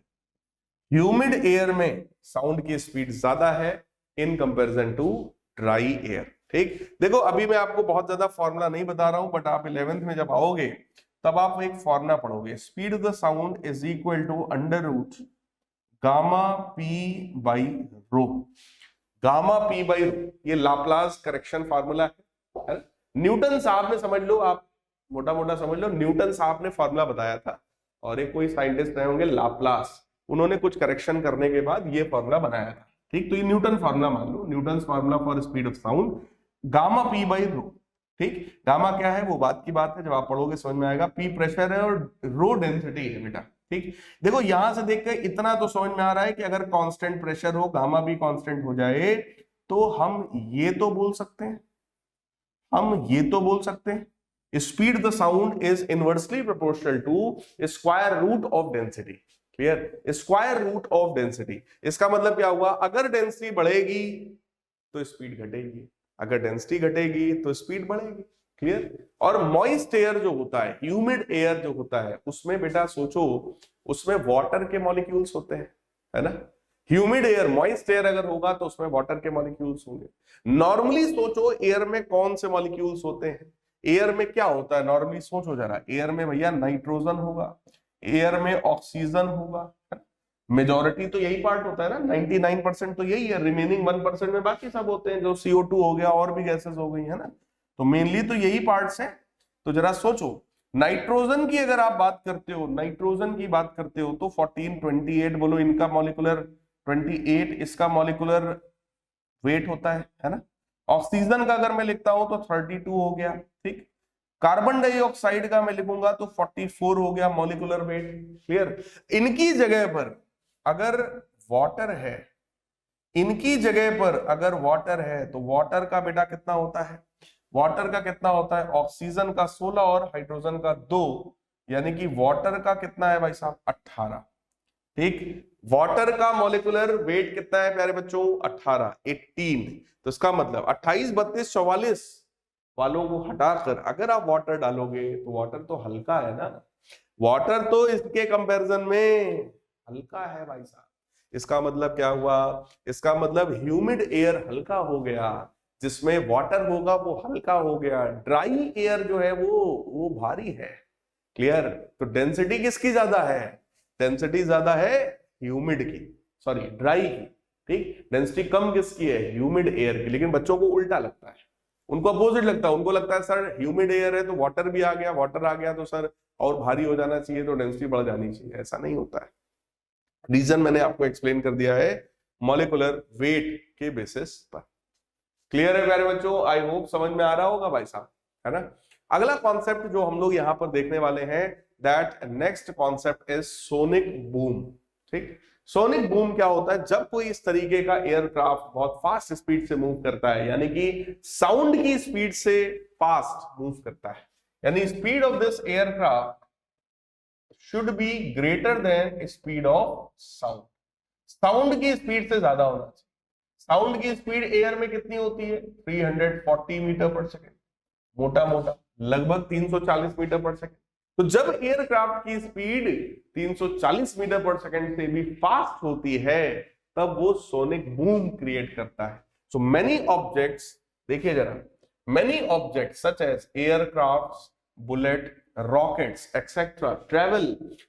S1: Humid air में साउंड की स्पीड ज्यादा है in comparison to dry air. ठीक, देखो अभी मैं आपको बहुत ज्यादा फॉर्मूला नहीं बता रहा हूं, बट आप 11th में जब आओगे तब आप एक फॉर्मूला पढ़ोगे, speed of the sound is equal to under root gamma P by rho. Gamma P by rho, ये लाप्लास करेक्शन फार्मूला है। न्यूटन साहब ने, समझ लो आप, मोटा मोटा समझ लो, न्यूटन साहब ने फार्मूला बताया था, और एक कोई साइंटिस्ट रहे होंगे लाप्लास, उन्होंने कुछ करेक्शन करने के बाद ये फार्मूला बनाया था। ठीक, तो ये न्यूटन फार्मूला मान लो, Newton formula for speed of sound gamma P by rho. ठीक, गामा क्या है वो बात की बात है, जब आप पढ़ोगे समझ में आएगा। पी प्रेशर है और रो डेंसिटी है बेटा। ठीक, देखो यहां से देख के इतना तो समझ में आ रहा है कि अगर कांस्टेंट प्रेशर हो, गामा भी कांस्टेंट हो जाए, तो हम ये तो बोल सकते हैं, speed the sound is inversely proportional to square root of density. Clear? Square root of density. इसका मतलब क्या हुआ? अगर डेंसिटी बढ़ेगी तो स्पीड घटेगी, अगर डेंसिटी घटेगी तो स्पीड बढ़ेगी। क्लियर? और मॉइस्ट एयर जो होता है, ह्यूमिड एयर जो होता है, उसमें बेटा सोचो, उसमें वाटर के मॉलिक्यूल्स होते हैं, है ना। ह्यूमिड एयर, मॉइस्ट एयर अगर होगा तो उसमें वाटर के मॉलिक्यूल्स होंगे। नॉर्मली सोचो एयर में कौन से मॉलिक्यूल्स होते हैं? एयर में क्या होता है नॉर्मली? सोचो जरा, एयर में भैया नाइट्रोजन होगा, एयर में ऑक्सीजन होगा, मेजॉरिटी तो यही पार्ट होता है ना, 99% तो यही है, रिमेनिंग 1% में बाकी सब होते हैं, जो CO2 हो गया और भी गैसेस हो गई, है ना। तो मेनली तो यही पार्ट्स हैं। तो जरा सोचो, नाइट्रोजन की अगर आप बात करते हो, तो 1428 बोलो, इनका मॉलिक्यूलर 28 इसका मॉलिक्यूलर वेट होता है ना। ऑक्सीजन का अगर मैं लिखता हूं तो 32 हो गया। ठीक, कार्बन डाइऑक्साइड का मैं लिखूंगा तो 44 हो गया मॉलिक्यूलर वेट। क्लियर? इनकी जगह पर अगर वाटर है, इनकी जगह पर अगर वाटर है तो वाटर का बेटा कितना होता है, वाटर का कितना होता है, ऑक्सीजन का 16 और हाइड्रोजन का 2, यानी कि वाटर का कितना है भाई साहब 18। ठीक, वाटर का मॉलिक्यूलर वेट कितना है प्यारे बच्चों 18, 18। तो इसका मतलब 28, 32, 44 वालों को हटाकर अगर आप वाटर डालोगे तो वाटर तो हल्का है ना, वाटर तो इसके कंपैरिजन में हल्का है भाई साहब। इसका मतलब क्या हुआ, इसका मतलब ह्यूमिड एयर हल्का हो गया, जिसमें वाटर होगा वो हल्का हो गया, ड्राई एयर जो है वो भारी है। क्लियर, तो डेंसिटी किसकी ज्यादा है, डेंसिटी ज्यादा है ह्यूमिड की, सॉरी ड्राई की। ठीक, डेंसिटी कम किसकी है, ह्यूमिड एयर की। लेकिन बच्चों को उल्टा लगता है, उनको अपोजिट लगता है, उनको लगता है सर ह्यूमिड एयर है तो वाटर भी आ गया, वाटर आ गया तो सर और भारी हो जाना चाहिए, तो डेंसिटी बढ़ जानी चाहिए। ऐसा नहीं होता है। रीजन मैंने आपको एक्सप्लेन कर दिया है मॉलिक्यूलर वेट के बेसिस पर। क्लियर है प्यारे बच्चों, आई होप समझ में आ रहा होगा भाई साहब, है ना। अगला कॉन्सेप्ट जो हम लोग यहां पर देखने वाले हैं, that next concept is sonic boom. ठीक, सोनिक बूम क्या होता है, जब कोई इस तरीके का एयरक्राफ्ट बहुत फास्ट स्पीड से मूव करता है, यानी कि साउंड की स्पीड से फास्ट मूव करता है, यानी speed of this aircraft should be greater than speed of sound. Sound की स्पीड से ज्यादा होना चाहिए। साउंड की स्पीड एयर में कितनी होती है 340 मीटर पर सेकेंड, मोटा मोटा लगभग 340 मीटर पर सेकेंड। तो जब एयरक्राफ्ट की स्पीड 340 मीटर पर सेकेंड से भी फास्ट होती है, तब वो सोनिक बूम क्रिएट करता है। सो मेनी ऑब्जेक्ट्स, देखिए जरा, many objects such as aircrafts, bullet, rockets etc travel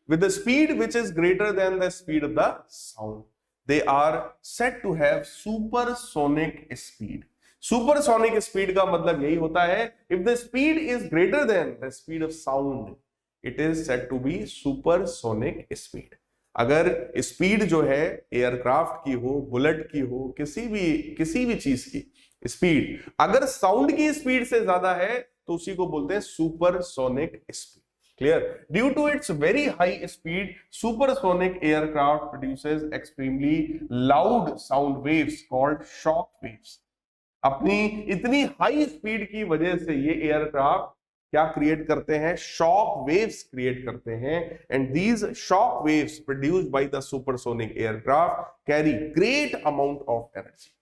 S1: with a speed which is greater than the speed of the sound. They are said to have supersonic speed. Supersonic speed का मतलब यही होता है, if the speed is greater than the speed of sound, it is said to be supersonic speed. अगर speed जो है aircraft की हो, बुलेट की हो, किसी भी चीज की स्पीड अगर साउंड की स्पीड से ज्यादा है तो उसी को बोलते हैं supersonic speed. Clear, due to its very high speed, supersonic aircraft produces extremely loud sound waves called shock waves. अपनी इतनी हाई स्पीड की वजह से ये एयरक्राफ्ट क्या क्रिएट करते हैं, शॉक वेव्स क्रिएट करते हैं। And these shock waves produced by the supersonic aircraft carry great amount of energy.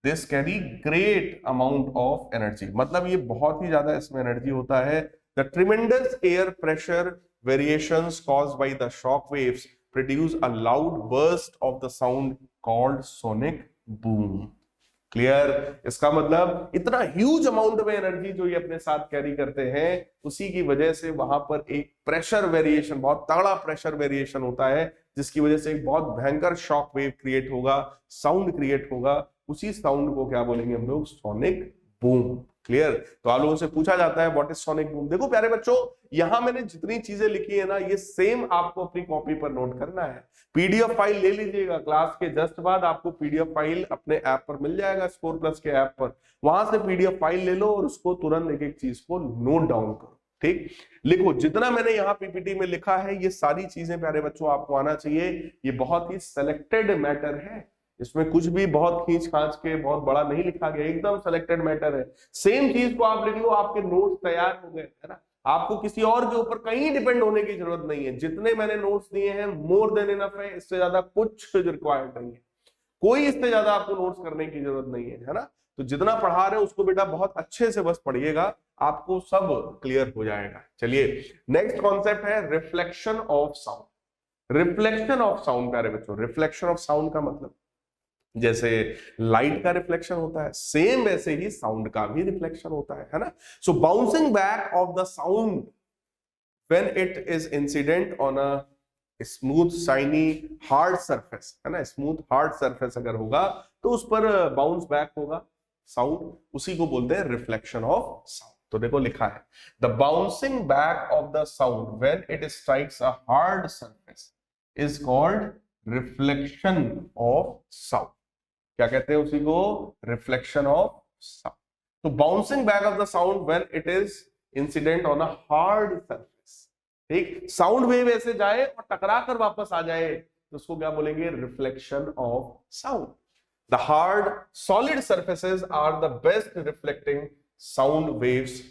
S1: This carry great amount of energy, मतलब ये बहुत ही ज्यादा इसमें एनर्जी होता है। The tremendous air pressure variations caused by the shock waves produce a loud burst of the sound called sonic boom. Clear, इसका मतलब इतना ह्यूज अमाउंट में एनर्जी जो ये अपने साथ कैरी करते हैं, उसी की वजह से वहां पर एक प्रेशर वेरिएशन, बहुत तगड़ा प्रेशर वेरिएशन होता है, जिसकी वजह से एक बहुत भयंकर शॉक वेव क्रिएट होगा, साउंड क्रिएट होगा। उसी साउंड को क्या बोलेंगे हम लोग, सोनिक बूम। क्लियर, तो आप लोगों से पूछा जाता है व्हाट इज सोनिक बूम। देखो प्यारे बच्चों, यहां मैंने जितनी चीजें लिखी है ना, ये सेम आपको अपनी कॉपी पर नोट करना है। पीडीएफ फाइल ले लीजिएगा, क्लास के जस्ट बाद आपको पीडीएफ फाइल अपने ऐप पर मिल जाएगा, स्कोर प्लस के ऐप पर। वहां से पीडीएफ फाइल ले लो और उसको तुरंत एक एक चीज को नोट डाउन करो। ठीक, लिखो जितना मैंने यहाँ पीपीटी में लिखा है, ये सारी चीजें प्यारे बच्चों आपको आना चाहिए। ये बहुत ही सेलेक्टेड मैटर है, इसमें कुछ भी बहुत खींच खांच के बहुत बड़ा नहीं लिखा गया, एकदम सेलेक्टेड मैटर है। सेम चीज को आप लिख लो, आपके नोट्स तैयार हो गए, है ना। आपको किसी और के ऊपर कहीं डिपेंड होने की जरूरत नहीं है। जितने मैंने नोट्स दिए हैं मोर देन इनफ है, इससे ज्यादा कुछ रिक्वायर्ड नहीं है। कोई इससे ज्यादा आपको नोट्स करने की जरूरत नहीं है ना। तो जितना पढ़ा रहे हैं उसको बेटा बहुत अच्छे से बस पढ़िएगा, आपको सब क्लियर हो जाएगा। चलिए नेक्स्ट कॉन्सेप्ट है reflection of sound. Reflection of sound प्यारे बच्चों, रिफ्लेक्शन ऑफ साउंड का मतलब जैसे लाइट का रिफ्लेक्शन होता है, सेम वैसे ही साउंड का भी रिफ्लेक्शन होता है ना। So bouncing back of the sound when it is incident on a smooth shiny hard surface, है ना। स्मूथ हार्ड सरफेस अगर होगा तो उस पर बाउंस बैक होगा साउंड, उसी को बोलते हैं रिफ्लेक्शन ऑफ साउंड। तो देखो लिखा है, the bouncing back of the sound when it strikes a hard surface is called reflection of sound. क्या कहते हैं उसी को, रिफ्लेक्शन ऑफ साउंड। तो bouncing back of the sound when it is incident on a hard surface. ठीक, sound wave ऐसे जाए और टकरा कर वापस आ जाए तो उसको क्या बोलेंगे, reflection of sound. The hard solid surfaces are the best reflecting sound waves,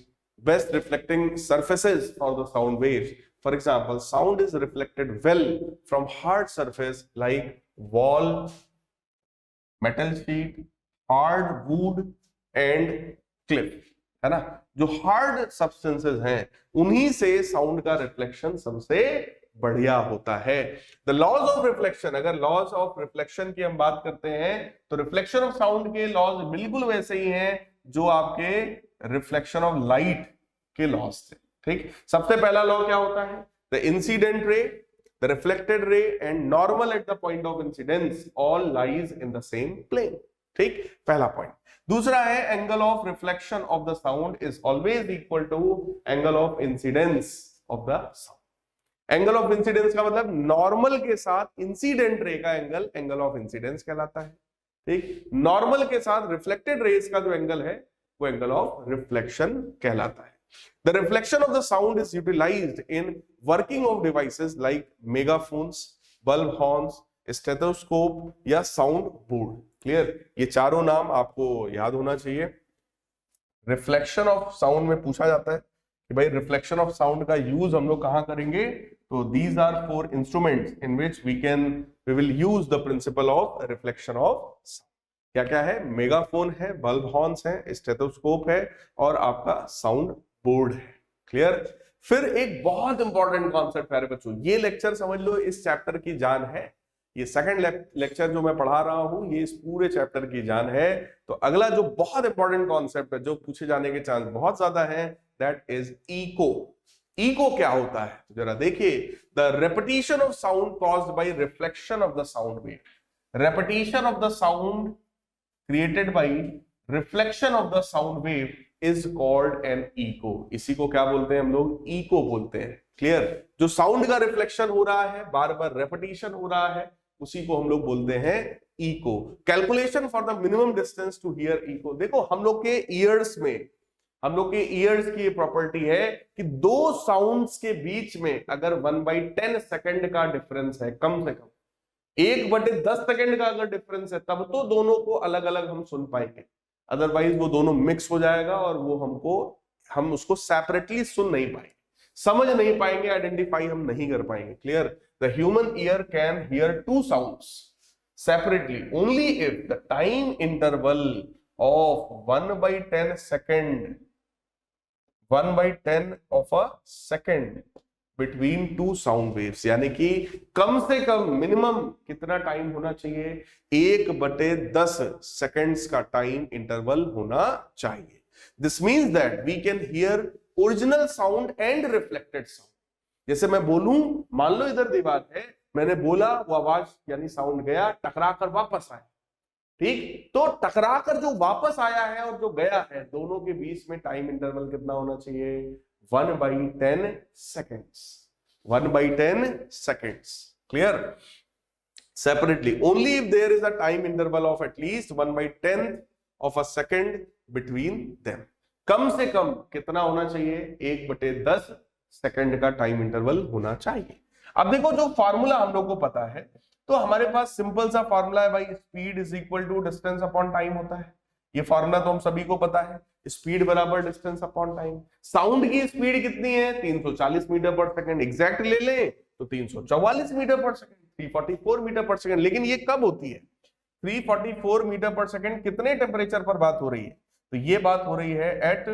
S1: best reflecting surfaces for the sound waves. For example, sound is reflected well from hard surface like wall, metal sheet, hard wood and cliff, है ना। जो hard substances हैं उन्हीं से sound का reflection सबसे बढ़िया होता है। द लॉज ऑफ रिफ्लेक्शन, अगर लॉज ऑफ रिफ्लेक्शन की हम बात करते हैं तो रिफ्लेक्शन ऑफ साउंड के लॉज बिल्कुल वैसे ही हैं जो आपके रिफ्लेक्शन ऑफ लाइट के लॉज थे। ठीक, सबसे पहला लॉ क्या होता है? The incident ray, the reflected ray and normal at the point of incidence all lies in the same plane. ठीक, पहला पॉइंट। दूसरा है angle of reflection of the sound is always equal to angle of incidence of the sound. Angle of incidence का मतलब normal के साथ incident ray का angle angle of incidence कहलाता है। ठीक, नॉर्मल के साथ रिफ्लेक्टेड रेज का जो एंगल है वो एंगल ऑफ रिफ्लेक्शन कहलाता है। The reflection of the sound is utilized in working of devices like megaphones, bulb horns, stethoscope या sound board. Clear? ये चारों नाम आपको याद होना चाहिए। रिफ्लेक्शन ऑफ साउंड में पूछा जाता है कि भाई रिफ्लेक्शन ऑफ साउंड का यूज हम लोग कहां करेंगे, तो these are 4 instruments in which we will use the principle of reflection of sound. क्या क्या है? मेगाफोन है, बल्ब हॉर्न्स है, स्टेथोस्कोप है और आपका साउंड बोर्ड है। क्लियर? फिर एक बहुत इंपॉर्टेंट कॉन्सेप्ट प्यारे बच्चों, ये लेक्चर समझ लो इस चैप्टर की जान है। ये सेकंड लेक्चर जो मैं पढ़ा रहा हूं ये इस पूरे चैप्टर की जान है। तो अगला जो बहुत इंपॉर्टेंट कॉन्सेप्ट है जो पूछे जाने के चांस बहुत ज्यादा है, दैट इज इको। इको क्या होता है जरा देखिए। The repetition of sound caused by reflection of the sound wave. Repetition of the sound created by reflection of the sound wave is called an echo. इसी को क्या बोलते हैं हम लोग? इको बोलते हैं। क्लियर? जो साउंड का रिफ्लेक्शन हो रहा है, बार बार रेपिटेशन हो रहा है, उसी को हम लोग बोलते हैं echo. Calculation for the minimum distance to hear echo. देखो हम लोग के ईयर्स में, हम लोग के ईयर्स की प्रॉपर्टी है कि दो साउंड्स के बीच में अगर 1/10 सेकंड का डिफरेंस है, कम से कम 1/10 सेकंड का अगर डिफरेंस है, तब तो दोनों को अलग अलग हम सुन पाएंगे। अदरवाइज वो दोनों मिक्स हो जाएगा और वो हम उसको सेपरेटली सुन नहीं पाएंगे, समझ नहीं पाएंगे, आइडेंटिफाई हम नहीं कर पाएंगे। Clear? The human ear can hear 2 sounds separately only if the time interval of 1/10 second, 1/10 of a second between 2 sound waves, यानी कि कम से कम मिनिमम कितना टाइम होना चाहिए? 1/10 सेकंड्स का टाइम इंटरवल होना चाहिए। This means that we can hear original sound and reflected sound. जैसे मैं बोलूं, मान लो इधर दीवार है, मैंने बोला, वो आवाज यानी साउंड गया, टकरा कर वापस आया। ठीक, तो टकरा कर जो वापस आया है और जो गया है, दोनों के बीच में टाइम इंटरवल कितना होना चाहिए? 1/10 seconds. 1/10 seconds. Clear? Separately, only if there is a time interval of at least 1/10 of a second between them. कम से कम कितना होना चाहिए? 1/10 सेकंड का टाइम इंटरवल होना चाहिए। अब देखो जो फॉर्मूला हम लोग को पता है, तो हमारे पास सिंपल सा फॉर्मूला है भाई, speed is equal to distance upon time होता है। ये फॉर्मूला तो हम सभी को पता है, स्पीड बराबर डिस्टेंस अपॉन टाइम। साउंड की स्पीड कितनी है? 340 मीटर पर सेकंड। एग्जैक्ट ले लें तो 344 metre per second, 344 metre per second. लेकिन ये कब होती है? 344 मीटर पर सेकंड कितने टेम्परेचर पर बात हो रही है? तो ये बात हो रही है at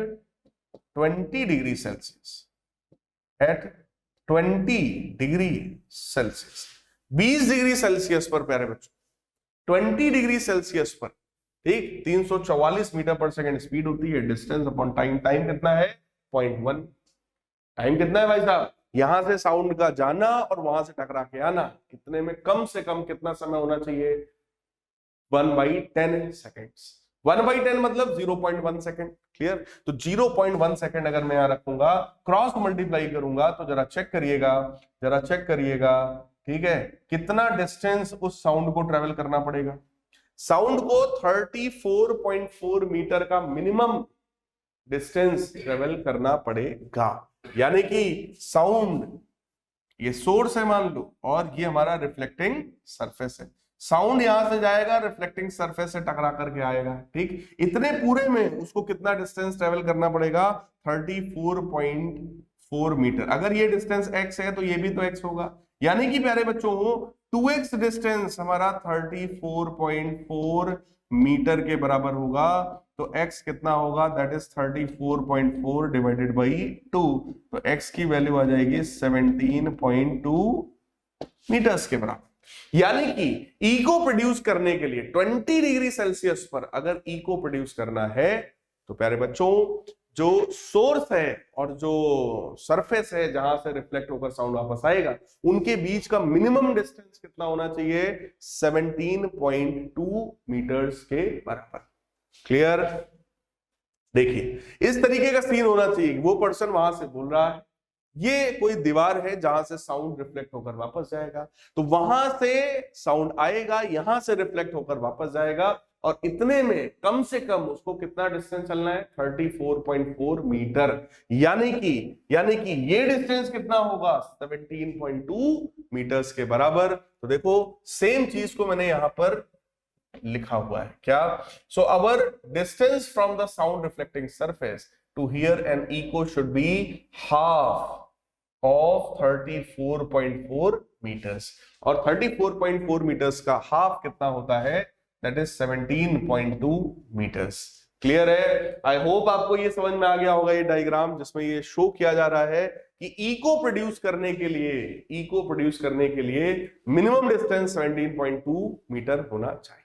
S1: 20 degree Celsius, at 20 degree Celsius, 20 degree Celsius पर प्यारे बच्चों, 20 डिग्री सेल्सियस पर। ठीक, 344 मीटर पर सेकंड स्पीड होती है। डिस्टेंस अपॉन टाइम, टाइम कितना है? 0.1। टाइम कितना है भाई साहब? यहां से साउंड का जाना और वहां से टकरा के आना, कितने में कम से कम कितना समय होना चाहिए? 1/10 सेकेंड्स। 1/10 मतलब 0.1 सेकंड। क्लियर? तो 0.1 सेकंड अगर मैं यहां रखूंगा, क्रॉस मल्टीप्लाई करूंगा, तो जरा चेक करिएगा, जरा चेक करिएगा। ठीक है, कितना डिस्टेंस उस साउंड को ट्रेवल करना पड़ेगा? साउंड को 34.4 मीटर का मिनिमम डिस्टेंस ट्रेवल करना पड़ेगा। यानी कि साउंड ये सोर्स है मान लो, और ये हमारा रिफ्लेक्टिंग सरफेस है। साउंड यहां से जाएगा, रिफ्लेक्टिंग सरफेस से टकरा करके आएगा, ठीक। इतने पूरे में उसको कितना डिस्टेंस ट्रेवल करना पड़ेगा, 34.4 मीटर। अगर ये डिस्टेंस x है तो ये भी तो x होगा, यानी कि प्यारे बच्चों 2x डिस्टेंस हमारा 34.4 मीटर के बराबर होगा। तो x कितना होगा, दैट इज 34.4 डिवाइडेड बाई 2, तो x की वैल्यू आ जाएगी 17.2 मीटर्स के बराबर। यानी कि ई को प्रोड्यूस करने के लिए 20 डिग्री सेल्सियस पर अगर ई को प्रोड्यूस करना है तो प्यारे बच्चों जो सोर्स है और जो सरफेस है जहां से रिफ्लेक्ट होकर साउंड वापस आएगा, उनके बीच का मिनिमम डिस्टेंस कितना होना चाहिए, 17.2 मीटर्स के बराबर। क्लियर। देखिए इस तरीके का सीन होना चाहिए, वो पर्सन वहां से बोल रहा है, ये कोई दीवार है जहां से साउंड रिफ्लेक्ट होकर वापस जाएगा, तो वहां से साउंड आएगा, यहां से रिफ्लेक्ट होकर वापस जाएगा, और इतने में कम से कम उसको कितना डिस्टेंस चलना है, 34.4 मीटर। यानी कि ये डिस्टेंस कितना होगा, 17.2 मीटर्स के बराबर। तो देखो सेम चीज को मैंने यहां पर लिखा हुआ है क्या, so our distance from the sound reflecting surface to hear an echo should be half of 34.4 metres, और 34.4 मीटर्स का हाफ कितना होता है, दैट इज 17.2 मीटर्स। क्लियर है। आई होप आपको ये समझ में आ गया होगा, ये डायग्राम जिसमें ये शो किया जा रहा है कि ई को प्रोड्यूस करने के लिए मिनिमम डिस्टेंस 17.2 मीटर होना चाहिए।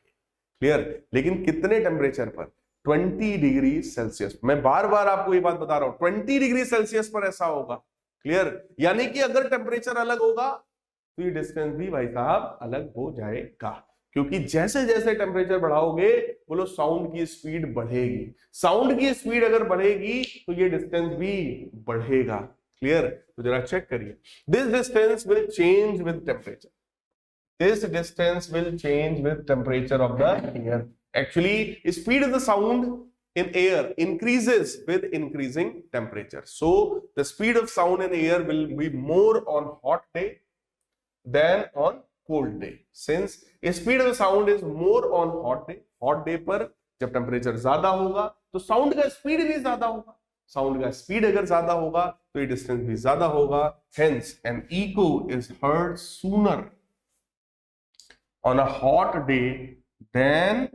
S1: क्लियर। लेकिन कितने टेम्परेचर पर, 20 डिग्री सेल्सियस। मैं बार बार आपको ये बात बता रहा हूं, 20 डिग्री सेल्सियस पर ऐसा होगा। क्लियर। यानी कि अगर टेम्परेचर अलग होगा तो ये डिस्टेंस भी भाई साहब अलग हो जाएगा, क्योंकि जैसे जैसे टेम्परेचर बढ़ाओगे बोलो साउंड की स्पीड बढ़ेगी, साउंड की स्पीड अगर बढ़ेगी तो ये डिस्टेंस भी बढ़ेगा। क्लियर। तो जरा चेक करिए, this distance will change with temperature, this distance will change with temperature of the air. Actually speed of the sound in air increases with increasing temperature, so the speed of sound in air will be more on hot day than on cold day. Since speed of the sound is more on hot day पर जब temperature ज्यादा होगा तो sound का speed भी ज्यादा होगा, sound का स्पीड अगर ज्यादा होगा तो ये डिस्टेंस भी ज्यादा होगा। Hence an echo is heard sooner on a hot day than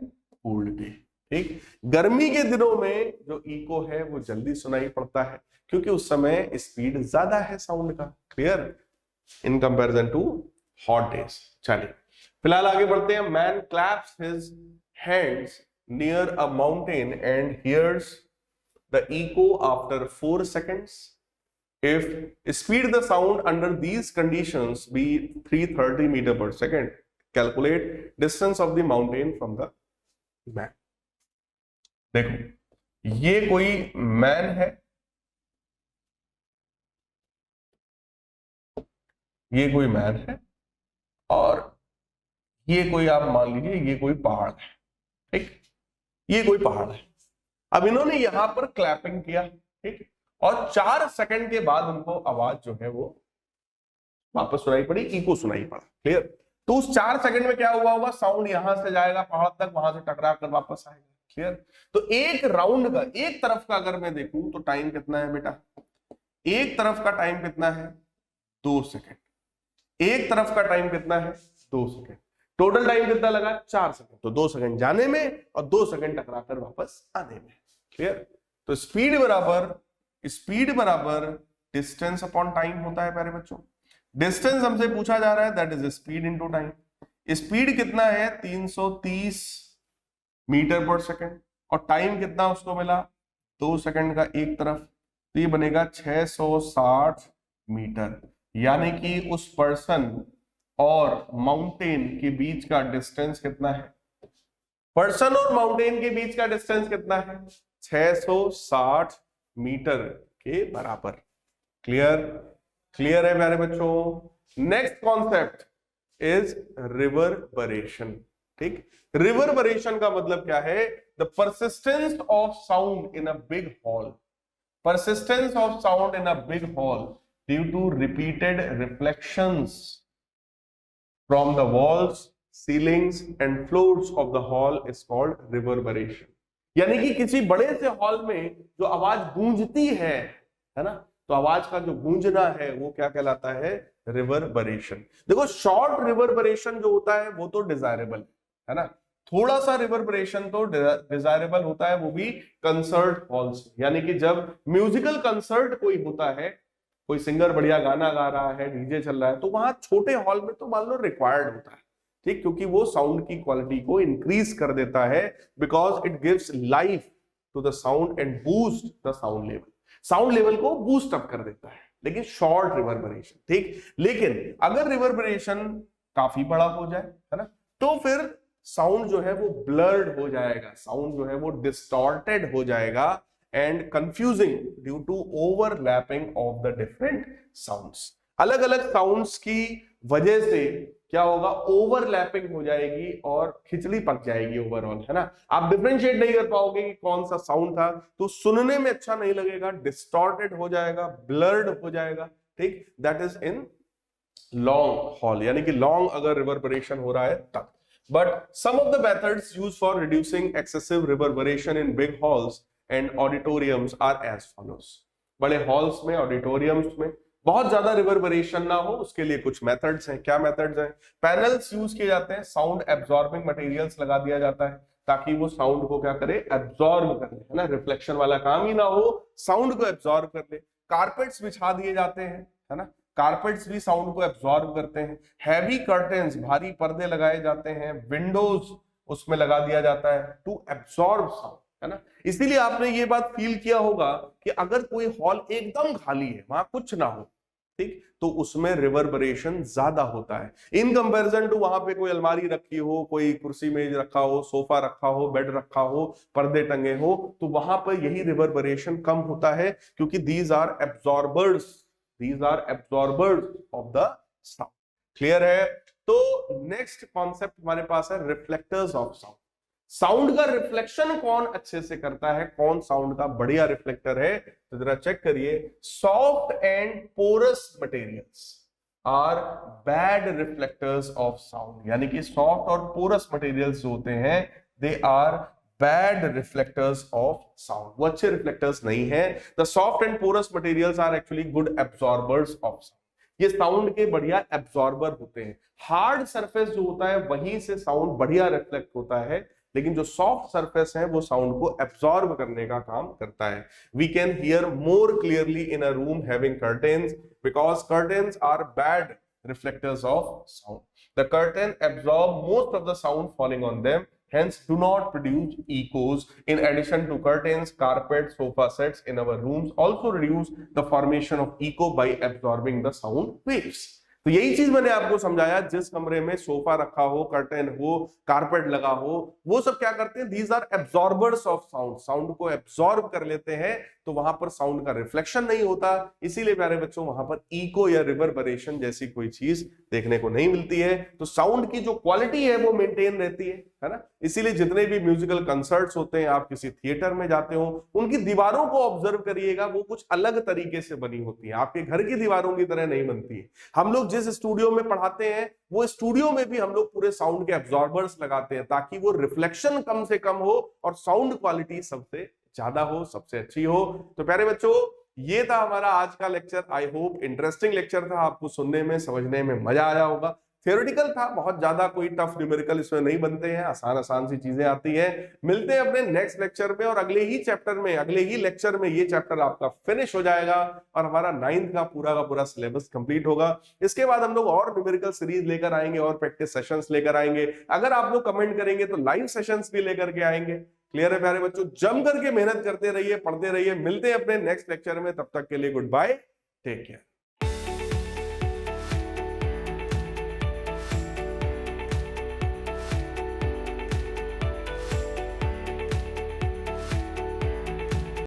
S1: cold day। ठीक। गर्मी के दिनों में जो इको है वो जल्दी सुनाई पड़ता है क्योंकि उस समय स्पीड ज्यादा है साउंड का। Clear. In comparison to hot days. चलिए फिलहाल आगे बढ़ते हैं। Man claps his hands near a mountain and hears the echo after 4 seconds। If speed the sound under these conditions be 330 meter per second, calculate distance of the mountain from the man। देखो ये कोई man है, ये कोई man है, और ये कोई आप मान लीजिए ये कोई पहाड़ है। ठीक। ये कोई पहाड़ है। अब इन्होंने यहां पर क्लैपिंग किया, ठीक, और 4 सेकंड के बाद उनको आवाज जो है वो वापस सुनाई पड़ी, इको सुनाई पड़ा। क्लियर। तो उस 4 सेकंड में क्या हुआ होगा, साउंड यहां से जाएगा पहाड़ तक, वहां से टकरा कर वापस आएगा। क्लियर। तो एक राउंड का, एक तरफ का अगर मैं देखूं तो टाइम कितना है बेटा, एक तरफ का टाइम कितना है, 2 सेकंड। एक तरफ का टाइम कितना है, 2 सेकंड। टोटल टाइम कितना लगा, 4 सेकंड। तो 2 सेकंड जाने में और 2 सेकंड टकरा कर वापस आने में। क्लियर। तो स्पीड बराबर डिस्टेंस अपॉन टाइम होता है प्यारे बच्चों। डिस्टेंस हमसे पूछा जा रहा है, that is speed into time. Speed कितना है, 330 मीटर पर सेकंड, और टाइम कितना उसको मिला, 2 सेकंड का एक तरफ, तो ये बनेगा 660 मीटर। यानी कि उस पर्सन और माउंटेन के बीच का डिस्टेंस कितना है, पर्सन और माउंटेन के बीच का डिस्टेंस कितना है, 660 मीटर के बराबर। क्लियर। क्लियर है प्यारे बच्चों। Next concept is reverberation. ठीक। रिवर्बरेशन का मतलब क्या है, the persistence of sound in a big hall, persistence of sound in a big hall due to repeated reflections from the walls, ceilings and floors of the hall is called reverberation. यानी कि किसी बड़े से hall में जो आवाज गूंजती है ना, तो आवाज का जो गूंजना है वो क्या कहलाता है? रिवर्बरेशन. देखो शॉर्ट रिवर्बरेशन जो होता है वो तो डिजायरेबल है ना, थोड़ा सा रिवर्बरेशन तो डिजायरेबल होता है, वो भी कंसर्ट हॉल्स. यानी कि जब म्यूजिकल कंसर्ट कोई होता है, कोई सिंगर बढ़िया गाना गा रहा है, डीजे चल रहा है, तो वहां छोटे हॉल में तो मान लो रिक्वायर्ड होता है, ठीक, क्योंकि वो साउंड की क्वालिटी को इंक्रीज कर देता है, because it gives life to the sound and boost the sound level. Sound level को बूस्ट अप कर देता है, लेकिन शॉर्ट रिवर्बरेशन, ठीक. लेकिन अगर रिवर्बरेशन काफी बड़ा हो जाए, है ना, तो फिर साउंड जो है वो ब्लर्ड हो जाएगा, साउंड जो है वो डिस्टॉर्टेड हो जाएगा and confusing due to overlapping of the different sounds. अलग अलग साउंड्स की वजह से क्या होगा? ओवरलैपिंग हो जाएगी और खिचड़ी पक जाएगी ओवरऑल, है ना. आप डिफरेंशिएट नहीं कर पाओगे कि कौन सा साउंड था, तो सुनने में अच्छा नहीं लगेगा, डिस्टॉर्टेड हो जाएगा, ब्लर्ड हो जाएगा, ठीक. That is in long hall, यानी कि लॉन्ग अगर रिवर्बरेशन हो रहा है तब. But some of the methods used for reducing excessive reverberation in big halls and auditoriums are as follows. बड़े हॉल्स में, ऑडिटोरियम्स में बहुत ज्यादा रिवर्बरेशन ना हो, उसके लिए कुछ मेथड्स हैं. क्या मेथड्स हैं? पैनल्स यूज किए जाते हैं, साउंड एब्जॉर्बिंग मटेरियल्स लगा दिया जाता है ताकि वो साउंड को क्या करे? एब्जॉर्ब कर ले, है ना. रिफ्लेक्शन वाला काम ही ना हो, साउंड को एब्जॉर्ब कर ले. कारपेट्स बिछा दिए जाते हैं, है ना, कारपेट्स भी साउंड को एब्जॉर्ब करते हैं. हैवी कर्टेन्स, भारी पर्दे लगाए जाते हैं. विंडोज उसमें लगा दिया जाता है टू एब्जॉर्ब साउंड, है ना. इसीलिए आपने ये बात फील किया होगा कि अगर कोई हॉल एकदम खाली है, वहां कुछ ना हो, ठीक, तो उसमें रिवर्बरेशन ज्यादा होता है इन कंपैरिजन टू वहां पे कोई अलमारी रखी हो, कोई कुर्सी मेज रखा हो, सोफा रखा हो, बेड रखा हो, पर्दे टंगे हो, तो वहां पर यही रिवर्बरेशन कम होता है, क्योंकि these are absorbers of the sound. Clear है? तो नेक्स्ट कॉन्सेप्ट हमारे पास है रिफ्लेक्टर्स ऑफ साउंड. साउंड का रिफ्लेक्शन कौन अच्छे से करता है, कौन साउंड का बढ़िया रिफ्लेक्टर है? तो जरा चेक करिए. Soft and porous materials are bad reflectors of sound. यानी कि सॉफ्ट और पोरस मटेरियल्स जो होते हैं, they are bad reflectors of sound. वो अच्छे रिफ्लेक्टर्स नहीं है. The soft and porous materials are actually good absorbers of sound. ये साउंड के बढ़िया एब्जॉर्बर होते हैं. हार्ड सरफेस जो होता है वहीं से साउंड बढ़िया रिफ्लेक्ट होता है, लेकिन जो सॉफ्ट सरफेस है वो साउंड को एब्जॉर्ब करने का काम करता है. We can hear more clearly in a room having curtains, because curtains are bad reflectors of sound. The curtain absorb most of the sound falling on them, hence do not produce echoes. In addition to curtains, carpets, sofa sets in our rooms also reduce the formation of echo by absorbing the sound waves. तो यही चीज मैंने आपको समझाया. जिस कमरे में sofa रखा हो, कर्टेन हो, कारपेट लगा हो, वो सब क्या करते हैं? These are absorbers of sound. Sound को एब्जॉर्ब कर लेते हैं, तो वहां पर साउंड का रिफ्लेक्शन नहीं होता. इसीलिए प्यारे बच्चों वहां पर इको या रिवर्बरेशन जैसी कोई चीज देखने को नहीं मिलती है. तो साउंड की जो क्वालिटी है वो मेंटेन रहती है ना. इसीलिए जितने भी म्यूजिकल कंसर्ट्स होते हैं, आप किसी थिएटर में जाते हो, उनकी दीवारों को ऑब्जर्व करिएगा, वो कुछ अलग तरीके से बनी होती है, आपके घर की दीवारों की तरह नहीं बनती है. हम लोग जिस स्टूडियो में पढ़ाते हैं, वो स्टूडियो में भी हम लोग पूरे साउंड के एब्जॉर्बर्स लगाते हैं, ताकि वो रिफ्लेक्शन कम से कम हो और साउंड क्वालिटी सबसे ज्यादा हो, सबसे अच्छी हो. तो प्यारे बच्चों, ये था हमारा आज का lecture. I hope interesting lecture था, आपको सुनने में, समझने में मजा आया होगा. थियोरेटिकल था, बहुत ज्यादा कोई टफ न्यूमेरिकल इसमें नहीं बनते हैं, आसान आसान सी चीजें आती हैं. मिलते हैं अपने नेक्स्ट लेक्चर में, और अगले ही चैप्टर में, अगले ही लेक्चर में ये चैप्टर आपका फिनिश हो जाएगा और हमारा 9th का पूरा सिलेबस कंप्लीट होगा. इसके बाद हम लोग और न्यूमेरिकल सीरीज लेकर आएंगे और प्रैक्टिस सेशंस लेकर आएंगे. अगर आप लोग कमेंट करेंगे तो लाइव सेशंस भी लेकर के आएंगे. क्लियर है प्यारे बच्चों? जम करके मेहनत करते रहिए, पढ़ते रहिए. मिलते हैं अपने नेक्स्ट लेक्चर में, तब तक के लिए गुड बाय, टेक केयर.